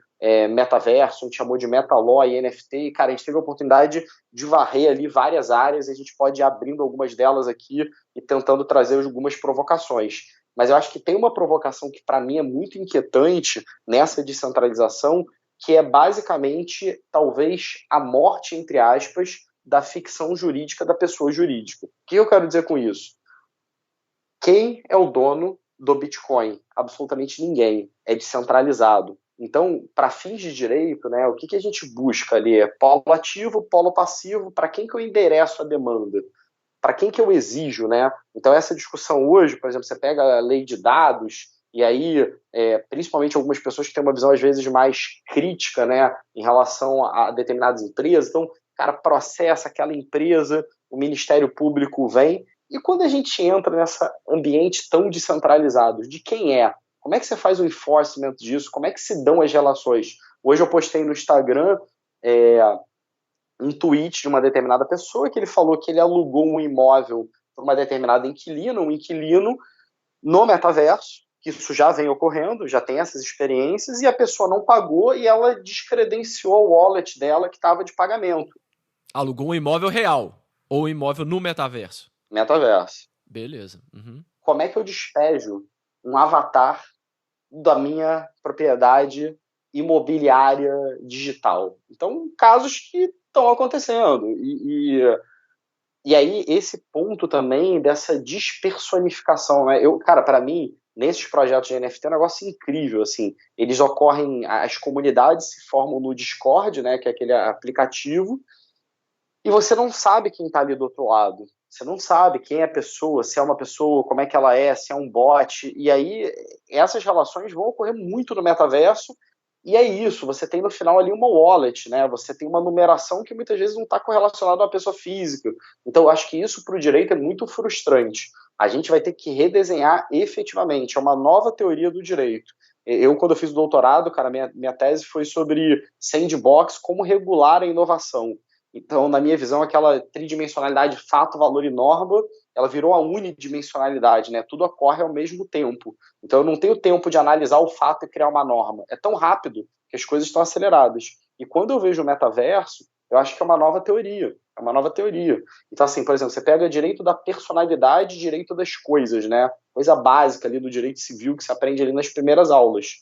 B: metaverso, a gente chamou de MetaLaw e NFT, e, cara, a gente teve a oportunidade de varrer ali várias áreas, e a gente pode ir abrindo algumas delas aqui e tentando trazer algumas provocações. Mas eu acho que tem uma provocação que, para mim, é muito inquietante nessa descentralização, que é basicamente, talvez, a morte, entre aspas, da ficção jurídica da pessoa jurídica. O que eu quero dizer com isso? Quem é o dono do Bitcoin? Absolutamente ninguém. É descentralizado. Então, para fins de direito, né, o que a gente busca ali é polo ativo, polo passivo, para quem que eu endereço a demanda? Para quem que eu exijo, né? Então, essa discussão hoje, por exemplo, você pega a lei de dados, e aí, principalmente algumas pessoas que têm uma visão, às vezes, mais crítica, né, em relação a determinadas empresas. Então, cara, processa aquela empresa, o Ministério Público vem, e quando a gente entra nesse ambiente tão descentralizado, de quem é? Como é que você faz o enforcement disso? Como é que se dão as relações? Hoje eu postei no Instagram um tweet de uma determinada pessoa que ele falou que ele alugou um imóvel para uma determinada inquilina, um inquilino no metaverso, que isso já vem ocorrendo, já tem essas experiências, e a pessoa não pagou e ela descredenciou o wallet dela que estava de pagamento.
A: Alugou um imóvel real ou um imóvel no metaverso?
B: Metaverso.
A: Beleza. Uhum.
B: Como é que eu despejo um avatar da minha propriedade imobiliária digital? Então, casos que estão acontecendo. E aí, esse ponto também dessa despersonificação, né? Cara, para mim, nesses projetos de NFT é um negócio incrível, assim. Eles ocorrem, as comunidades se formam no Discord, né? Que é aquele aplicativo, e você não sabe quem está ali do outro lado. Você não sabe quem é a pessoa, se é uma pessoa, como é que ela é, se é um bot. E aí, essas relações vão ocorrer muito no metaverso. E é isso, você tem no final ali uma wallet, né? Você tem uma numeração que muitas vezes não está correlacionada a uma pessoa física. Então, eu acho que isso para o direito é muito frustrante. A gente vai ter que redesenhar efetivamente. É uma nova teoria do direito. Quando eu fiz o doutorado, cara, minha tese foi sobre sandbox, como regular a inovação. Então, na minha visão, aquela tridimensionalidade fato, valor e norma, ela virou a unidimensionalidade, né? Tudo ocorre ao mesmo tempo. Então, eu não tenho tempo de analisar o fato e criar uma norma. É tão rápido que as coisas estão aceleradas. E quando eu vejo o metaverso, eu acho que é uma nova teoria. É uma nova teoria. Então, assim, por exemplo, você pega direito da personalidade e direito das coisas, né? Coisa básica ali do direito civil que se aprende ali nas primeiras aulas.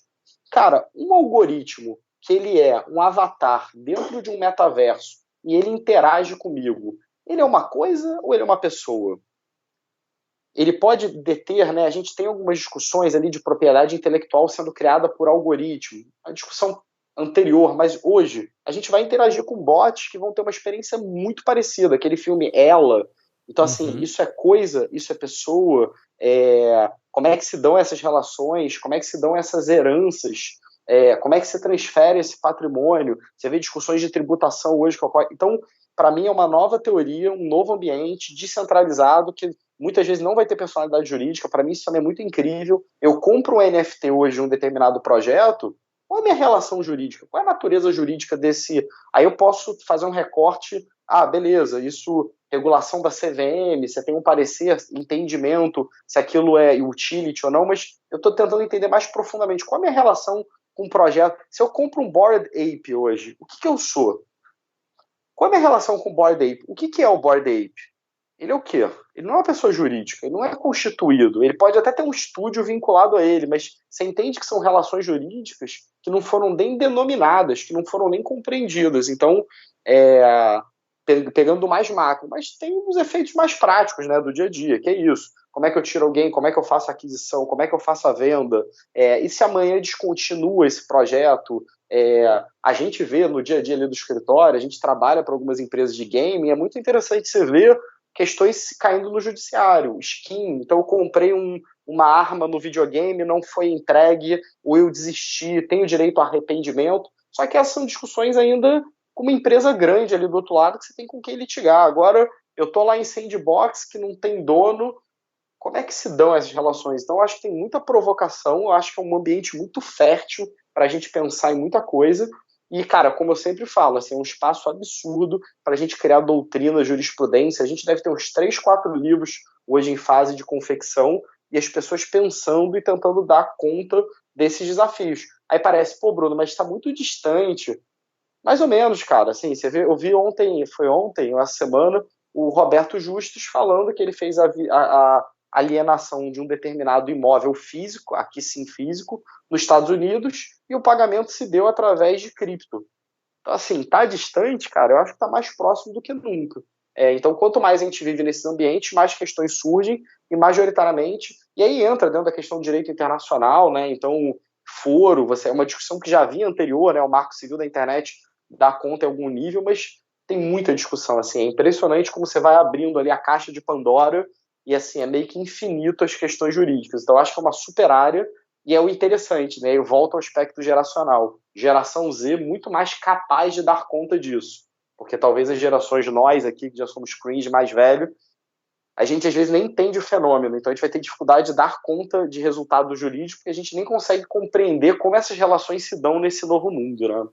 B: Cara, um algoritmo que ele é um avatar dentro de um metaverso e ele interage comigo, ele é uma coisa ou ele é uma pessoa? Ele pode deter, né? A gente tem algumas discussões ali de propriedade intelectual sendo criada por algoritmo, a discussão anterior, mas hoje a gente vai interagir com bots que vão ter uma experiência muito parecida, aquele filme Ela. Então, assim, isso é coisa, isso é pessoa, como é que se dão essas relações, como é que se dão essas heranças, como é que se transfere esse patrimônio. Você vê discussões de tributação hoje que ocorrem. Então, para mim, é uma nova teoria, um novo ambiente descentralizado que muitas vezes não vai ter personalidade jurídica. Para mim, isso também é muito incrível. Eu compro um NFT hoje de um determinado projeto, qual é a minha relação jurídica? Qual é a natureza jurídica desse? Aí eu posso fazer um recorte, beleza, isso, regulação da CVM, você tem um parecer, entendimento, se aquilo é utility ou não, mas eu estou tentando entender mais profundamente qual é a minha relação com o projeto. Se eu compro um Bored Ape hoje, o que eu sou? Qual é a minha relação com o Bored Ape? O que é o Bored Ape? Ele é o quê? Ele não é uma pessoa jurídica, ele não é constituído. Ele pode até ter um estúdio vinculado a ele, mas você entende que são relações jurídicas que não foram nem denominadas, que não foram nem compreendidas. Então, pegando mais macro, mas tem os efeitos mais práticos, né, do dia a dia, que é isso. Como é que eu tiro alguém? Como é que eu faço a aquisição? Como é que eu faço a venda? E se amanhã descontinua esse projeto? A gente vê no dia a dia ali do escritório, a gente trabalha para algumas empresas de game, é muito interessante você ver questões caindo no judiciário, skin. Então eu comprei uma arma no videogame, não foi entregue, ou eu desisti, tenho direito a arrependimento. Só que essas são discussões ainda com uma empresa grande ali do outro lado que você tem com quem litigar. Agora eu tô lá em sandbox que não tem dono. Como é que se dão essas relações? Então eu acho que tem muita provocação, eu acho que é um ambiente muito fértil para a gente pensar em muita coisa. E, cara, como eu sempre falo, assim, é um espaço absurdo para a gente criar doutrina, jurisprudência. A gente deve ter uns 3, 4 livros hoje em fase de confecção e as pessoas pensando e tentando dar conta desses desafios. Aí parece, pô, Bruno, mas está muito distante. Mais ou menos, cara. Assim, você vê, eu vi ontem, essa semana, o Roberto Justus falando que ele fez a alienação de um determinado imóvel físico, aqui sim físico, nos Estados Unidos, e o pagamento se deu através de cripto. Então, assim, tá distante, cara, eu acho que tá mais próximo do que nunca. Então, quanto mais a gente vive nesses ambientes, mais questões surgem, e majoritariamente, e aí entra dentro da questão do direito internacional, né? Então, foro, é uma discussão que já havia anterior, né? O Marco Civil da internet dá conta em algum nível, mas tem muita discussão, assim, é impressionante como você vai abrindo ali a caixa de Pandora e, assim, é meio que infinito as questões jurídicas. Então, acho que é uma super área e é o interessante, né? Eu volto ao aspecto geracional. Geração Z muito mais capaz de dar conta disso, porque talvez as gerações, nós aqui, que já somos cringe mais velho, a gente às vezes nem entende o fenômeno, então a gente vai ter dificuldade de dar conta de resultado jurídico, porque a gente nem consegue compreender como essas relações se dão nesse novo mundo, né?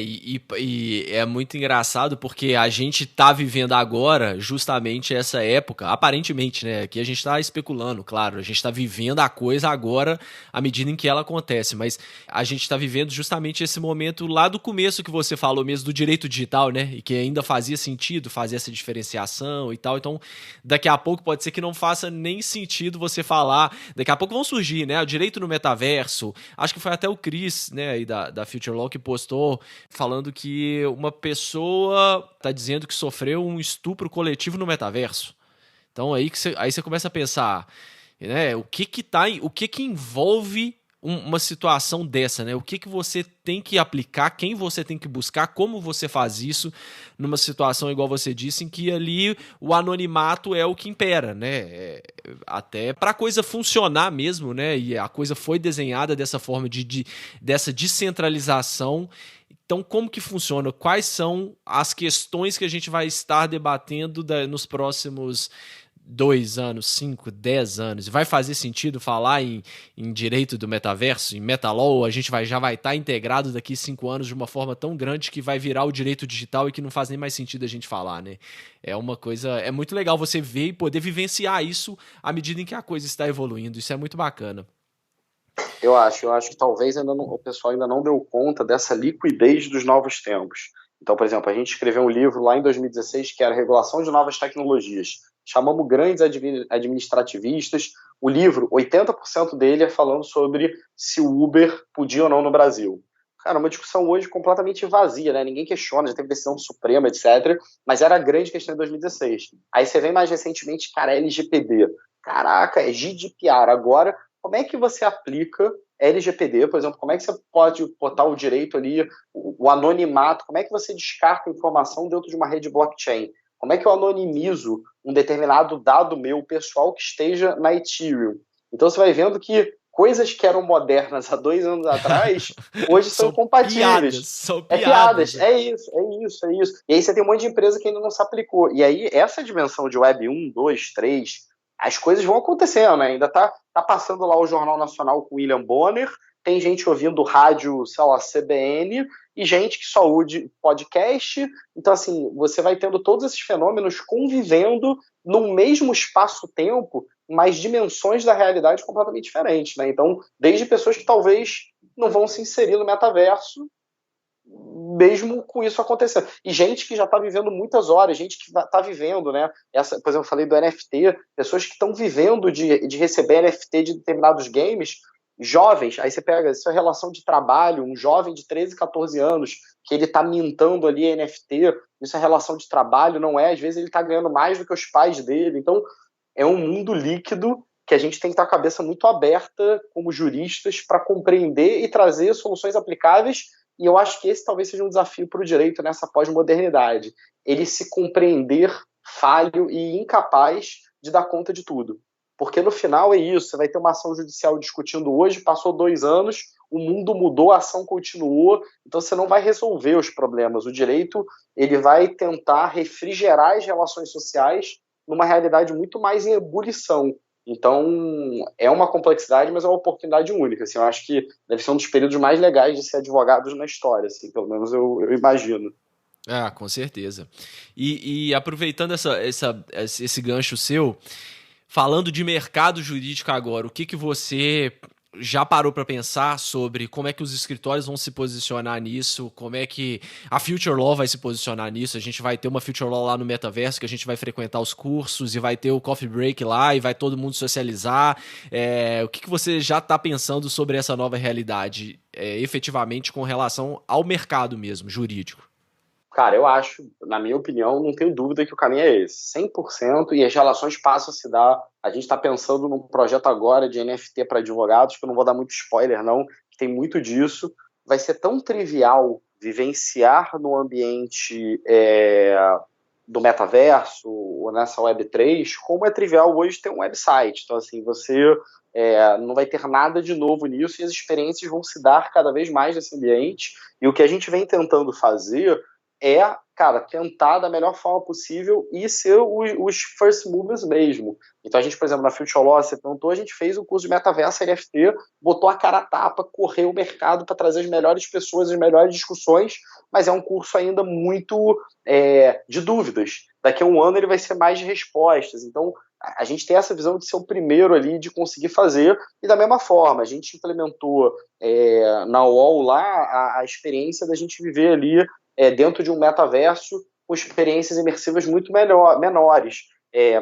A: E é muito engraçado porque a gente tá vivendo agora justamente essa época, aparentemente, né? Aqui a gente tá especulando, claro, a gente tá vivendo a coisa agora à medida em que ela acontece, mas a gente tá vivendo justamente esse momento lá do começo que você falou mesmo do direito digital, né? E que ainda fazia sentido fazer essa diferenciação e tal. Então, daqui a pouco pode ser que não faça nem sentido você falar. Daqui a pouco vão surgir, né? O direito no metaverso. Acho que foi até o Chris, né, aí da Future Law que postou falando que uma pessoa tá dizendo que sofreu um estupro coletivo no metaverso. Então aí você começa a pensar, né, o que envolve uma situação dessa, né? O que você tem que aplicar, quem você tem que buscar, como você faz isso numa situação igual você disse, em que ali o anonimato é o que impera, né? Até para a coisa funcionar mesmo, né? E a coisa foi desenhada dessa forma dessa descentralização. Então, como que funciona? Quais são as questões que a gente vai estar debatendo nos próximos 2 anos, 5, 10 anos? Vai fazer sentido falar em direito do metaverso, em MetaLaw? A gente já vai estar integrado daqui 5 anos de uma forma tão grande que vai virar o direito digital e que não faz nem mais sentido a gente falar, né? É uma coisa... É muito legal você ver e poder vivenciar isso à medida em que a coisa está evoluindo. Isso é muito bacana.
B: Eu acho que talvez o pessoal ainda não deu conta dessa liquidez dos novos tempos. Então, por exemplo, a gente escreveu um livro lá em 2016 que era Regulação de Novas Tecnologias. Chamamos grandes administrativistas. O livro, 80% dele é falando sobre se o Uber podia ou não no Brasil. Cara, uma discussão hoje completamente vazia, né? Ninguém questiona, já teve decisão suprema, etc. Mas era a grande questão em 2016. Aí você vem mais recentemente, cara, LGPD. Caraca, é GDPR. Agora, como é que você aplica LGPD, por exemplo? Como é que você pode botar o direito ali, o anonimato? Como é que você descarta informação dentro de uma rede blockchain? Como é que eu anonimizo um determinado dado meu pessoal que esteja na Ethereum? Então você vai vendo que coisas que eram modernas há 2 anos atrás, hoje são incompatíveis.
A: São
B: É
A: piadas.
B: piadas, é isso, é isso, é isso. E aí você tem um monte de empresa que ainda não se aplicou. E aí essa dimensão de Web 1, 2, 3, as coisas vão acontecendo, né? Ainda tá passando lá o Jornal Nacional com William Bonner, tem gente ouvindo rádio, sei lá, CBN, e gente que só ouve podcast. Então, assim, você vai tendo todos esses fenômenos convivendo no mesmo espaço-tempo, mas dimensões da realidade completamente diferentes, né? Então, desde pessoas que talvez não vão se inserir no metaverso, mesmo com isso acontecendo. E gente que já está vivendo muitas horas, gente que está vivendo, né? Por exemplo, eu falei do NFT, pessoas que estão vivendo de receber NFT de determinados games, jovens, aí você pega essa relação de trabalho, um jovem de 13, 14 anos, que ele está mintando ali NFT, isso é relação de trabalho, não é? Às vezes ele está ganhando mais do que os pais dele. Então, é um mundo líquido que a gente tem que estar com a cabeça muito aberta como juristas para compreender e trazer soluções aplicáveis. E eu acho que esse talvez seja um desafio para o direito nessa pós-modernidade. Ele se compreender falho e incapaz de dar conta de tudo. Porque no final é isso, você vai ter uma ação judicial discutindo hoje, passou 2 anos, o mundo mudou, a ação continuou, então você não vai resolver os problemas. O direito ele vai tentar refrigerar as relações sociais numa realidade muito mais em ebulição. Então, é uma complexidade, mas é uma oportunidade única. Assim, eu acho que deve ser um dos períodos mais legais de ser advogado na história, assim, pelo menos eu imagino.
A: Ah, com certeza. E aproveitando esse gancho seu, falando de mercado jurídico agora, o que você já parou para pensar sobre como é que os escritórios vão se posicionar nisso, como é que a Future Law vai se posicionar nisso? A gente vai ter uma Future Law lá no metaverso, que a gente vai frequentar os cursos e vai ter o coffee break lá e vai todo mundo socializar. O que você já está pensando sobre essa nova realidade, efetivamente com relação ao mercado mesmo, jurídico?
B: Cara, eu acho, na minha opinião, não tenho dúvida que o caminho é esse, 100%, e as relações passam a se dar. A gente está pensando num projeto agora de NFT para advogados, que eu não vou dar muito spoiler, não, que tem muito disso. Vai ser tão trivial vivenciar no ambiente do metaverso ou nessa Web3, como é trivial hoje ter um website. Então, assim, você não vai ter nada de novo nisso e as experiências vão se dar cada vez mais nesse ambiente. E o que a gente vem tentando fazer é, cara, tentar da melhor forma possível e ser os first movers mesmo. Então a gente, por exemplo, na Future Law, você perguntou, a gente fez o curso de metaverso NFT, botou a cara a tapa, correu o mercado para trazer as melhores pessoas, as melhores discussões, mas é um curso ainda muito de dúvidas. Daqui a um ano ele vai ser mais de respostas. Então a gente tem essa visão de ser o primeiro ali, de conseguir fazer, e da mesma forma, a gente implementou na UOL lá a experiência da gente viver ali dentro de um metaverso com experiências imersivas muito menores.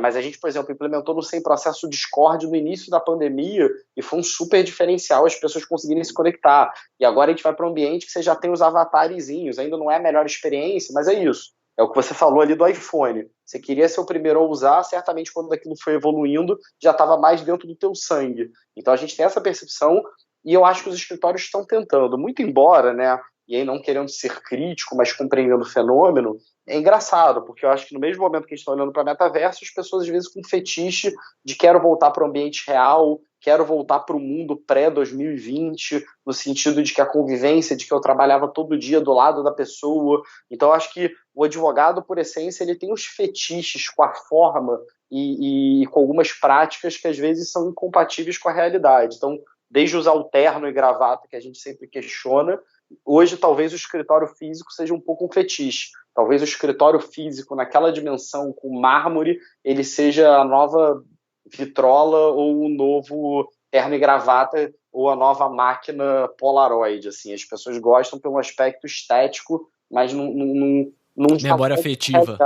B: Mas a gente, por exemplo, implementou no Sem Processo Discord no início da pandemia e foi um super diferencial as pessoas conseguirem se conectar. E agora a gente vai para um ambiente que você já tem os avatarezinhos, ainda não é a melhor experiência, mas é isso. É o que você falou ali do iPhone. Você queria ser o primeiro a usar, certamente quando aquilo foi evoluindo, já estava mais dentro do teu sangue. Então a gente tem essa percepção e eu acho que os escritórios estão tentando, muito embora, né, e aí não querendo ser crítico, mas compreendendo o fenômeno, é engraçado, porque eu acho que no mesmo momento que a gente está olhando para metaverso, as pessoas às vezes com fetiche de quero voltar para o ambiente real, quero voltar para o mundo pré-2020, no sentido de que a convivência, de que eu trabalhava todo dia do lado da pessoa. Então eu acho que o advogado, por essência, ele tem os fetiches com a forma e com algumas práticas que às vezes são incompatíveis com a realidade. Então, desde usar o terno e gravata, que a gente sempre questiona, hoje talvez o escritório físico seja um pouco um fetiche. Talvez o escritório físico, naquela dimensão, com mármore, ele seja a nova vitrola ou o novo terno e gravata ou a nova máquina Polaroid. Assim. As pessoas gostam pelo aspecto estético, mas não
A: Memória afetiva.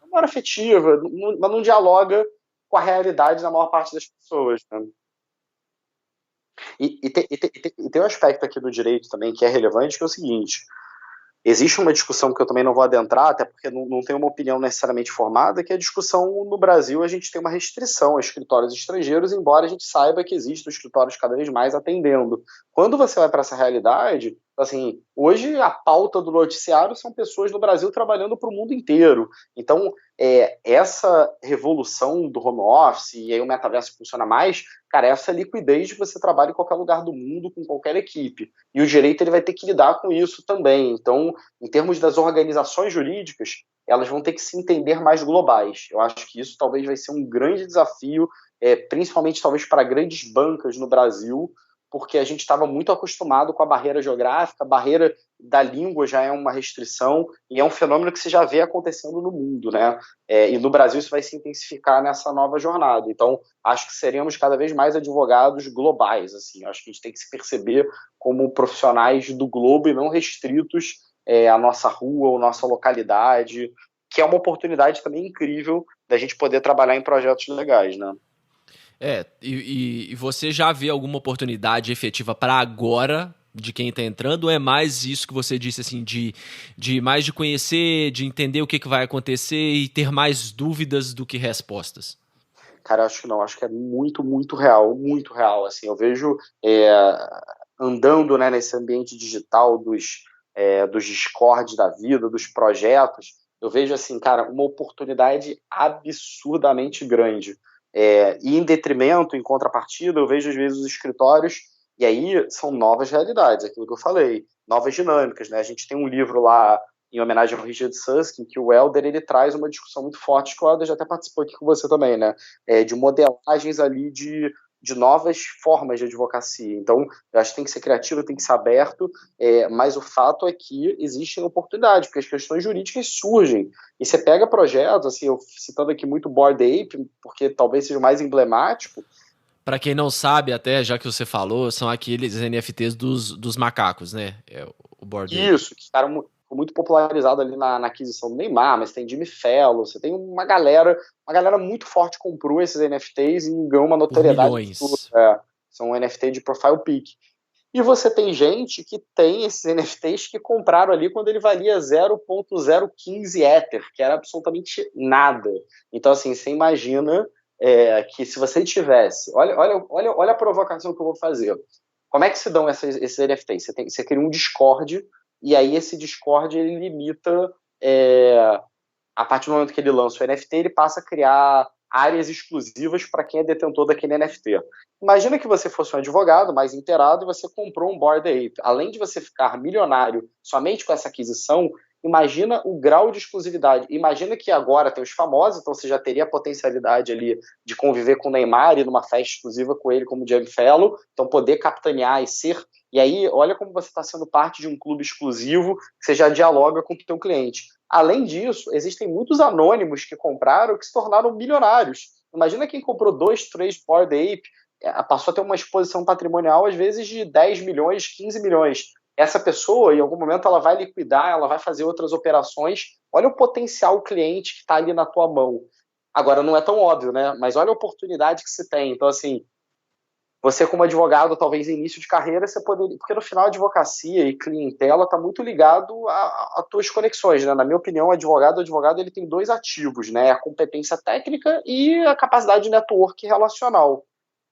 B: memória afetiva, mas não dialoga com a realidade da maior parte das pessoas. Né? E tem um aspecto aqui do direito também que é relevante, que é o seguinte: existe uma discussão que eu também não vou adentrar, até porque não tenho uma opinião necessariamente formada, que é a discussão no Brasil, a gente tem uma restrição a escritórios estrangeiros, embora a gente saiba que existem escritórios cada vez mais atendendo. Quando você vai para essa realidade, assim, hoje a pauta do noticiário são pessoas no Brasil trabalhando para o mundo inteiro. Então, essa revolução do home office, e aí o metaverso funciona mais, cara, essa liquidez de você trabalha em qualquer lugar do mundo, com qualquer equipe. E o direito ele vai ter que lidar com isso também. Então, em termos das organizações jurídicas, elas vão ter que se entender mais globais. Eu acho que isso talvez vai ser um grande desafio, principalmente talvez para grandes bancas no Brasil, porque a gente estava muito acostumado com a barreira geográfica, a barreira da língua já é uma restrição, e é um fenômeno que se já vê acontecendo no mundo, né? E no Brasil isso vai se intensificar nessa nova jornada. Então, acho que seremos cada vez mais advogados globais, assim. Acho que a gente tem que se perceber como profissionais do globo e não restritos à nossa rua ou nossa localidade, que é uma oportunidade também incrível da gente poder trabalhar em projetos legais, né?
A: E você já vê alguma oportunidade efetiva para agora de quem está entrando, ou é mais isso que você disse, assim, de mais de conhecer, de entender o que vai acontecer e ter mais dúvidas do que respostas?
B: Cara, acho que não, acho que é muito, muito real, assim, eu vejo andando, né, nesse ambiente digital dos Discord da vida, dos projetos, eu vejo, assim, cara, uma oportunidade absurdamente grande. E em detrimento, em contrapartida, eu vejo às vezes os escritórios, e aí são novas realidades, aquilo que eu falei, novas dinâmicas, né? A gente tem um livro lá, em homenagem ao Richard Susskind, que o Helder, ele traz uma discussão muito forte, que o Helder já até participou aqui com você também, né? De modelagens ali de novas formas de advocacia. Então, eu acho que tem que ser criativo, tem que ser aberto, mas o fato é que existem oportunidades, porque as questões jurídicas surgem. E você pega projetos, assim, eu citando aqui muito Bored Ape, porque talvez seja o mais emblemático.
A: Para quem não sabe, até já que você falou, são aqueles NFTs dos macacos, né? O Bored Ape.
B: Isso, que ficaram muito popularizado ali na aquisição do Neymar, mas tem Jimmy Fallon, você tem uma galera muito forte que comprou esses NFTs e ganhou uma notoriedade.
A: Por milhões.
B: São NFT de profile pic. E você tem gente que tem esses NFTs que compraram ali quando ele valia 0.015 Ether, que era absolutamente nada. Então, assim, você imagina que se você tivesse... Olha a provocação que eu vou fazer. Como é que se dão esses NFTs? Você cria um Discord, e aí esse Discord ele limita... a partir do momento que ele lança o NFT, ele passa a criar áreas exclusivas para quem é detentor daquele NFT. Imagina que você fosse um advogado mais inteirado e você comprou um Bored Ape. Além de você ficar milionário somente com essa aquisição, imagina o grau de exclusividade. Imagina que agora tem os famosos, então você já teria a potencialidade ali de conviver com o Neymar e numa festa exclusiva com ele como Jimmy Fellow, então poder capitanear e ser. E aí, olha como você está sendo parte de um clube exclusivo que você já dialoga com o teu cliente. Além disso, existem muitos anônimos que compraram que se tornaram milionários. Imagina quem comprou 2, 3 Bored Ape, passou a ter uma exposição patrimonial, às vezes, de 10 milhões, 15 milhões. Essa pessoa, em algum momento, ela vai liquidar, ela vai fazer outras operações. Olha o potencial cliente que está ali na tua mão. Agora, não é tão óbvio, né? Mas olha a oportunidade que se tem. Então, assim, você como advogado, talvez em início de carreira, você poderia... Porque no final, a advocacia e clientela está muito ligado a tuas conexões, né? Na minha opinião, o advogado ele tem 2 ativos, né? A competência técnica e a capacidade de network relacional.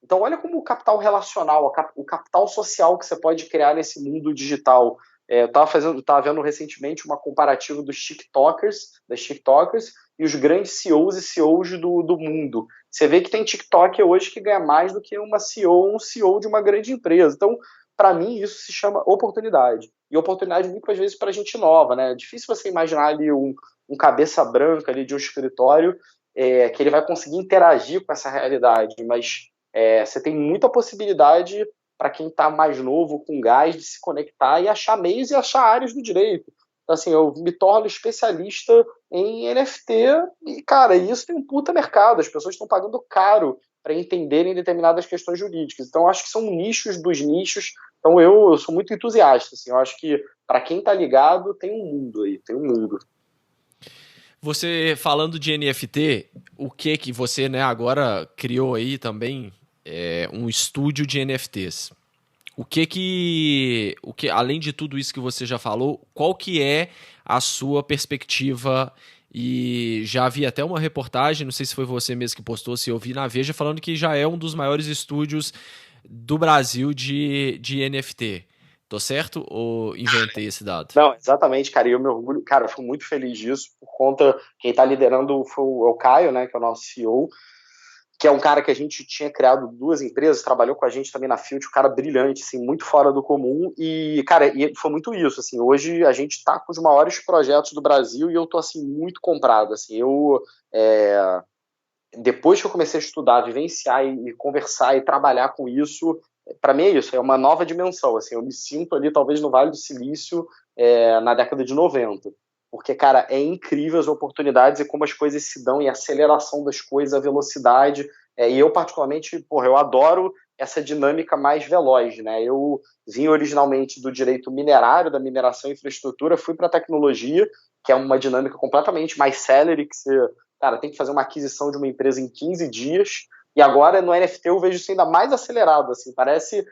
B: Então, olha como o capital relacional, o capital social que você pode criar nesse mundo digital. Eu estava vendo recentemente uma comparativa das TikTokers e os grandes CEOs e CEOs do mundo. Você vê que tem TikTok hoje que ganha mais do que uma CEO ou um CEO de uma grande empresa. Então, para mim, isso se chama oportunidade. E oportunidade, muitas vezes, para gente nova, né? É difícil você imaginar ali um cabeça branca ali de um escritório que ele vai conseguir interagir com essa realidade, mas você tem muita possibilidade para quem está mais novo, com gás, de se conectar e achar meios e achar áreas do direito. Então, assim, eu me torno especialista em NFT e, cara, isso tem um puta mercado. As pessoas estão pagando caro para entenderem determinadas questões jurídicas. Então, eu acho que são nichos dos nichos. Então, eu sou muito entusiasta. Assim, eu acho que, para quem está ligado, tem um mundo aí, tem um mundo.
A: Você falando de NFT, o que você, né, agora criou aí também um estúdio de NFTs. O que além de tudo isso que você já falou, qual que é a sua perspectiva? E já vi até uma reportagem, não sei se foi você mesmo que postou, se eu vi na Veja, falando que já é um dos maiores estúdios do Brasil de NFT. Tô certo ou inventei esse dado?
B: Não, exatamente, cara, e eu me orgulho, cara, eu fico muito feliz disso, por conta, quem está liderando foi o Caio, né, que é o nosso CEO, que é um cara que a gente tinha criado 2 empresas, trabalhou com a gente também na Field, um cara brilhante, assim, muito fora do comum, e, cara, e foi muito isso, assim, hoje a gente tá com os maiores projetos do Brasil e eu tô, assim, muito comprado, assim, depois que eu comecei a estudar, vivenciar e conversar e trabalhar com isso, para mim é isso, é uma nova dimensão, assim, eu me sinto ali, talvez, no Vale do Silício, na década de 90. Porque, cara, é incrível as oportunidades e como as coisas se dão e a aceleração das coisas, a velocidade. E eu, particularmente, eu adoro essa dinâmica mais veloz, né? Eu vim originalmente do direito minerário, da mineração e infraestrutura, fui para a tecnologia, que é uma dinâmica completamente mais célere, que você, cara, tem que fazer uma aquisição de uma empresa em 15 dias. E agora, no NFT, eu vejo isso ainda mais acelerado, assim, parece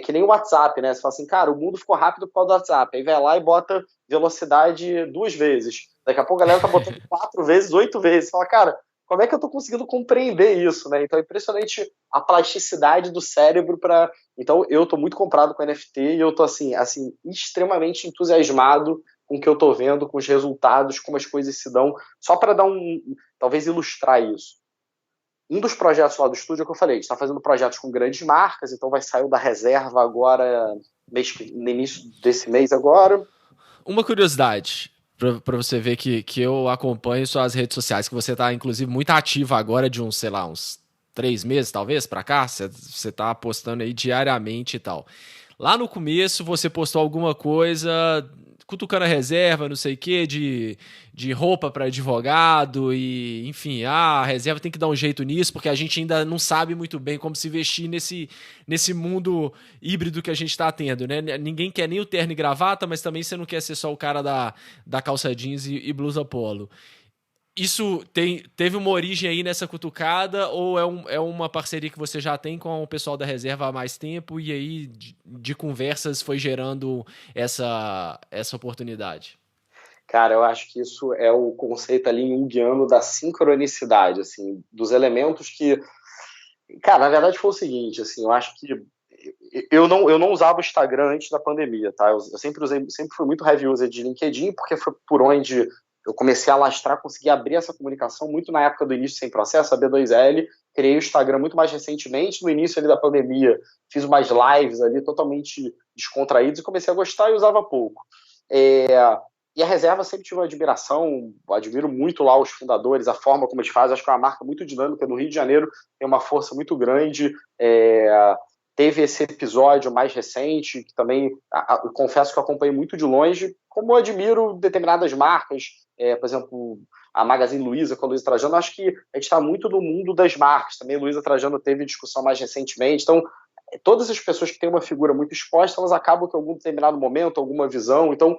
B: que nem o WhatsApp, né? Você fala assim, cara, o mundo ficou rápido por causa do WhatsApp. Aí vai lá e bota velocidade 2 vezes. Daqui a pouco a galera tá botando 4 vezes, 8 vezes. Você fala, cara, como é que eu tô conseguindo compreender isso, né? Então é impressionante a plasticidade do cérebro para... Então eu tô muito comprado com NFT e eu tô, assim extremamente entusiasmado com o que eu tô vendo, com os resultados, como as coisas se dão. Só para dar talvez ilustrar isso. Um dos projetos lá do estúdio é o que eu falei, a gente está fazendo projetos com grandes marcas, então vai sair o da reserva agora, no início desse mês agora.
A: Uma curiosidade, para você ver que eu acompanho suas redes sociais, que você está, inclusive, muito ativa agora de uns 3 meses, talvez, para cá, você está postando aí diariamente e tal. Lá no começo, você postou alguma coisa cutucando a reserva, não sei o quê, de roupa para advogado e, enfim, a reserva tem que dar um jeito nisso, porque a gente ainda não sabe muito bem como se vestir nesse mundo híbrido que a gente está tendo, né? Ninguém quer nem o terno e gravata, mas também você não quer ser só o cara da calça jeans e blusa polo. Isso teve uma origem aí nessa cutucada ou é uma parceria que você já tem com o pessoal da reserva há mais tempo e aí de conversas foi gerando essa oportunidade?
B: Cara, eu acho que isso é o conceito ali junguiano da sincronicidade, assim, dos elementos que... Cara, na verdade foi o seguinte, assim, eu acho que eu não usava o Instagram antes da pandemia, tá? Eu sempre fui muito heavy user de LinkedIn, porque foi por onde eu comecei a lastrar, consegui abrir essa comunicação muito na época do início sem processo, a B2L, criei o Instagram muito mais recentemente, no início ali da pandemia, fiz umas lives ali totalmente descontraídas e comecei a gostar e usava pouco. E a reserva sempre tive uma admiração, admiro muito lá os fundadores, a forma como eles fazem, acho que é uma marca muito dinâmica, no Rio de Janeiro tem uma força muito grande, teve esse episódio mais recente, que também, eu confesso que eu acompanhei muito de longe, como eu admiro determinadas marcas, por exemplo, a Magazine Luiza com a Luiza Trajano, acho que a gente está muito no mundo das marcas, também a Luiza Trajano teve discussão mais recentemente, então todas as pessoas que têm uma figura muito exposta, elas acabam que em algum determinado momento, alguma visão, então,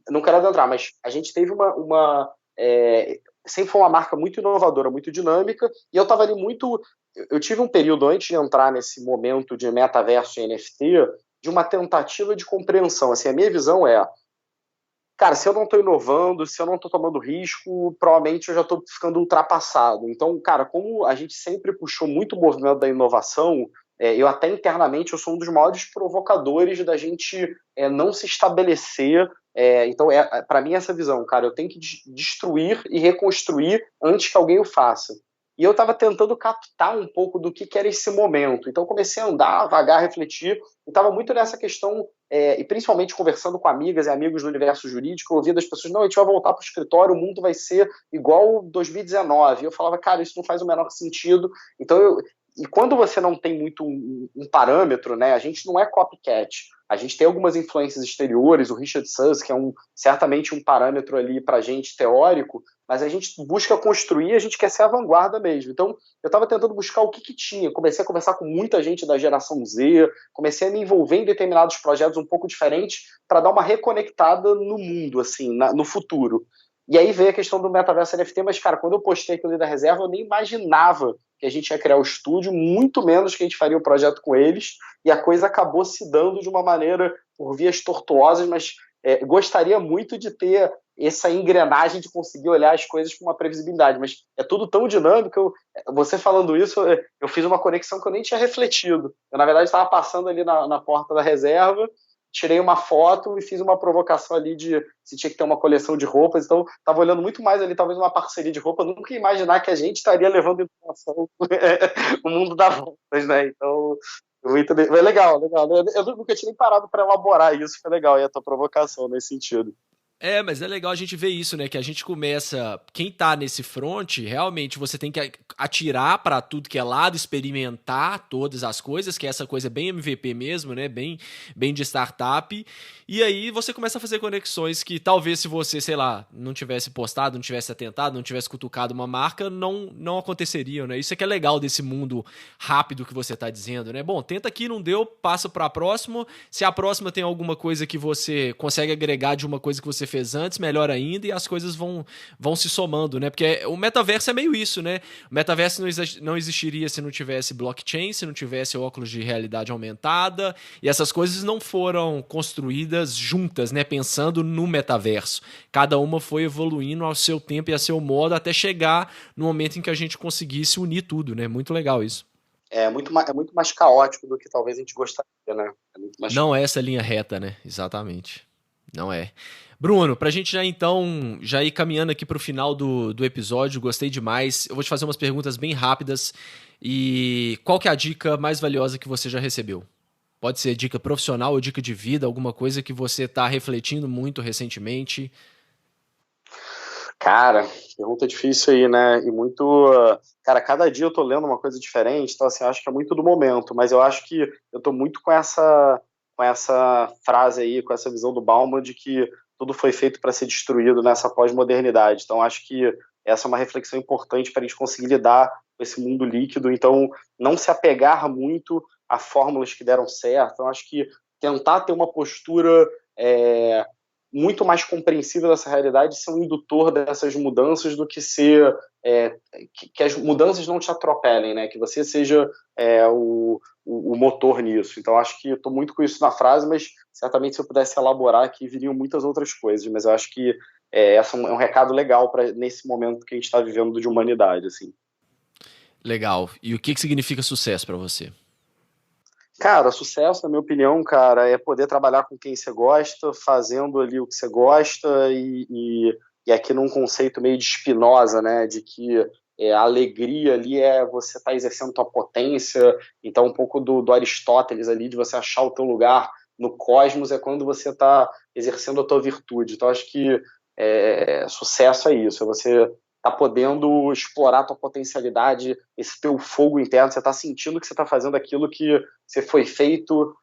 B: não quero adentrar, mas a gente teve sempre foi uma marca muito inovadora, muito dinâmica, e eu estava ali muito, eu tive um período antes de entrar nesse momento de metaverso e NFT, de uma tentativa de compreensão, assim, a minha visão cara, se eu não estou inovando, se eu não estou tomando risco, provavelmente eu já estou ficando ultrapassado. Então, cara, como a gente sempre puxou muito o movimento da inovação, eu até internamente eu sou um dos maiores provocadores da gente não se estabelecer. Então, para mim, essa visão, cara, eu tenho que destruir e reconstruir antes que alguém o faça. E eu estava tentando captar um pouco do que era esse momento. Então, comecei a andar, vagar, refletir, e estava muito nessa questão, e principalmente conversando com amigas e amigos do universo jurídico, eu ouvia das pessoas, não, a gente vai voltar para o escritório, o mundo vai ser igual 2019. E eu falava, cara, isso não faz o menor sentido. Então, e quando você não tem muito um parâmetro, né, a gente não é copycat. A gente tem algumas influências exteriores, o Richard Suss, que é certamente um parâmetro ali para a gente teórico, mas a gente busca construir, a gente quer ser a vanguarda mesmo. Então, eu estava tentando buscar o que tinha. Comecei a conversar com muita gente da geração Z, comecei a me envolver em determinados projetos um pouco diferentes para dar uma reconectada no mundo, assim, no futuro. E aí veio a questão do metaverso NFT, mas, cara, quando eu postei aquilo ali da reserva, eu nem imaginava que a gente ia criar o estúdio, muito menos que a gente faria o projeto com eles, e a coisa acabou se dando de uma maneira por vias tortuosas, mas gostaria muito de ter essa engrenagem de conseguir olhar as coisas com uma previsibilidade, mas é tudo tão dinâmico, você falando isso, eu fiz uma conexão que eu nem tinha refletido. Eu, na verdade, estava passando ali na porta da reserva, tirei uma foto e fiz uma provocação ali de se tinha que ter uma coleção de roupas, então estava olhando muito mais ali, talvez uma parceria de roupa, nunca ia imaginar que a gente estaria levando informação o mundo das roupas, né? Então, foi legal, legal. Eu nunca tinha nem parado para elaborar isso, foi legal, e a tua provocação nesse sentido.
A: Mas é legal a gente ver isso, né? Que a gente começa. Quem tá nesse front, realmente você tem que atirar pra tudo que é lado, experimentar todas as coisas, que essa coisa é bem MVP mesmo, né? Bem de startup. E aí você começa a fazer conexões que talvez se você, sei lá, não tivesse postado, não tivesse atentado, não tivesse cutucado uma marca, não aconteceriam, né? Isso é que é legal desse mundo rápido que você tá dizendo, né? Bom, tenta aqui, não deu, passa pra próxima. Se a próxima tem alguma coisa que você consegue agregar de uma coisa que você fez antes, melhor ainda, e as coisas vão se somando, né? Porque o metaverso é meio isso, né? O metaverso não existiria se não tivesse blockchain, se não tivesse óculos de realidade aumentada, e essas coisas não foram construídas juntas, né? Pensando no metaverso. Cada uma foi evoluindo ao seu tempo e a seu modo até chegar no momento em que a gente conseguisse unir tudo, né? Muito legal isso.
B: É muito mais caótico do que talvez a gente gostaria, né?
A: Não é essa linha reta, né? Exatamente. Não é. Bruno, pra gente já ir caminhando aqui pro final do episódio, gostei demais. Eu vou te fazer umas perguntas bem rápidas. E qual que é a dica mais valiosa que você já recebeu? Pode ser dica profissional ou dica de vida, alguma coisa que você tá refletindo muito recentemente.
B: Cara, pergunta difícil aí, né? E muito. Cara, cada dia eu tô lendo uma coisa diferente, então, assim, acho que é muito do momento, mas eu acho que eu tô muito com essa frase aí, com essa visão do Bauman de que tudo foi feito para ser destruído nessa pós-modernidade. Então, acho que essa é uma reflexão importante para a gente conseguir lidar com esse mundo líquido. Então, não se apegar muito a fórmulas que deram certo. Então, acho que tentar ter uma postura muito mais compreensível dessa realidade, ser um indutor dessas mudanças do que ser que as mudanças não te atropelem, né? Que você seja o motor nisso. Então, acho que estou muito com isso na frase, mas certamente se eu pudesse elaborar aqui, viriam muitas outras coisas. Mas eu acho que esse é um recado legal para nesse momento que a gente está vivendo de humanidade, assim.
A: Legal. E o que significa sucesso para você?
B: Cara, sucesso, na minha opinião, cara, é poder trabalhar com quem você gosta, fazendo ali o que você gosta e aqui num conceito meio de Spinoza, né, de que a alegria ali é você estar exercendo tua potência, então um pouco do Aristóteles ali, de você achar o teu lugar no cosmos é quando você está exercendo a tua virtude. Então acho que sucesso é isso, é você tá podendo explorar a tua potencialidade, esse teu fogo interno, você tá sentindo que você tá fazendo aquilo que você foi feito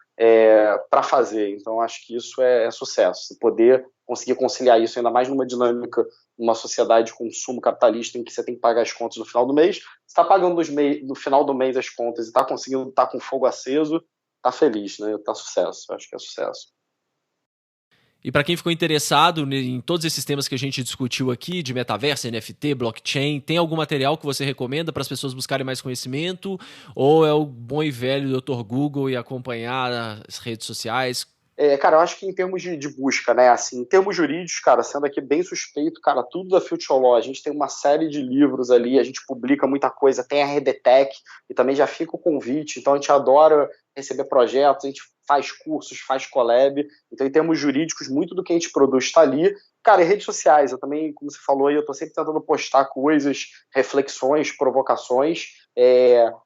B: para fazer. Então, acho que isso é sucesso. Você poder conseguir conciliar isso, ainda mais numa dinâmica, numa sociedade de consumo capitalista em que você tem que pagar as contas no final do mês, você está pagando no final do mês as contas e está conseguindo estar com fogo aceso, tá feliz, né? Tá sucesso. Acho que é sucesso.
A: E para quem ficou interessado em todos esses temas que a gente discutiu aqui, de metaverso, NFT, blockchain, tem algum material que você recomenda para as pessoas buscarem mais conhecimento? Ou é o bom e velho Dr. Google e acompanhar as redes sociais?
B: Cara, eu acho que em termos de busca, né, assim, em termos jurídicos, cara, sendo aqui bem suspeito, cara, tudo da Future Law, a gente tem uma série de livros ali, a gente publica muita coisa, tem a RDTech, e também já fica o convite, então a gente adora receber projetos, a gente faz cursos, faz collab, então em termos jurídicos, muito do que a gente produz está ali. Cara, e redes sociais, eu também, como você falou aí, eu tô sempre tentando postar coisas, reflexões, provocações,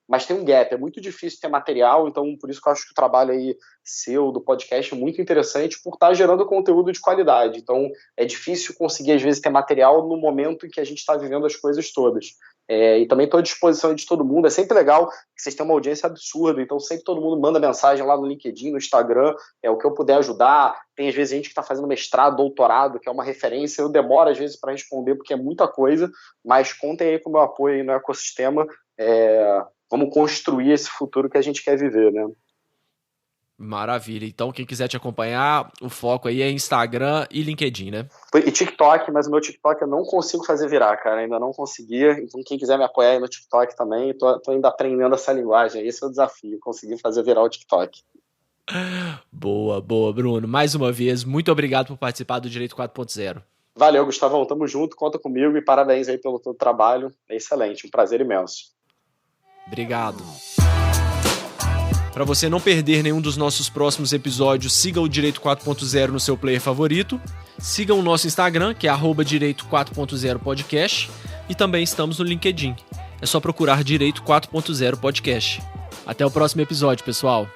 B: mas tem um gap, é muito difícil ter material, então por isso que eu acho que o trabalho aí seu, do podcast, é muito interessante por estar gerando conteúdo de qualidade. Então é difícil conseguir, às vezes, ter material no momento em que a gente está vivendo as coisas todas. E também estou à disposição de todo mundo, é sempre legal que vocês têm uma audiência absurda, então sempre todo mundo manda mensagem lá no LinkedIn, no Instagram, o que eu puder ajudar. Tem às vezes gente que está fazendo mestrado, doutorado, que é uma referência, eu demoro às vezes para responder porque é muita coisa, mas contem aí com o meu apoio aí no ecossistema, vamos construir esse futuro que a gente quer viver, né?
A: Maravilha. Então, quem quiser te acompanhar, o foco aí é Instagram e LinkedIn, né?
B: E TikTok, mas o meu TikTok eu não consigo fazer virar, cara. Ainda não consegui. Então, quem quiser me apoiar aí no TikTok também, tô ainda aprendendo essa linguagem. Esse é o desafio, conseguir fazer virar o TikTok.
A: Boa, Bruno. Mais uma vez, muito obrigado por participar do Direito 4.0.
B: Valeu, Gustavão. Tamo junto, conta comigo e parabéns aí pelo teu trabalho. É excelente, um prazer imenso.
A: Obrigado. Para você não perder nenhum dos nossos próximos episódios, siga o Direito 4.0 no seu player favorito. Siga o nosso Instagram, que é @Direito 4.0 Podcast. E também estamos no LinkedIn. É só procurar Direito 4.0 Podcast. Até o próximo episódio, pessoal.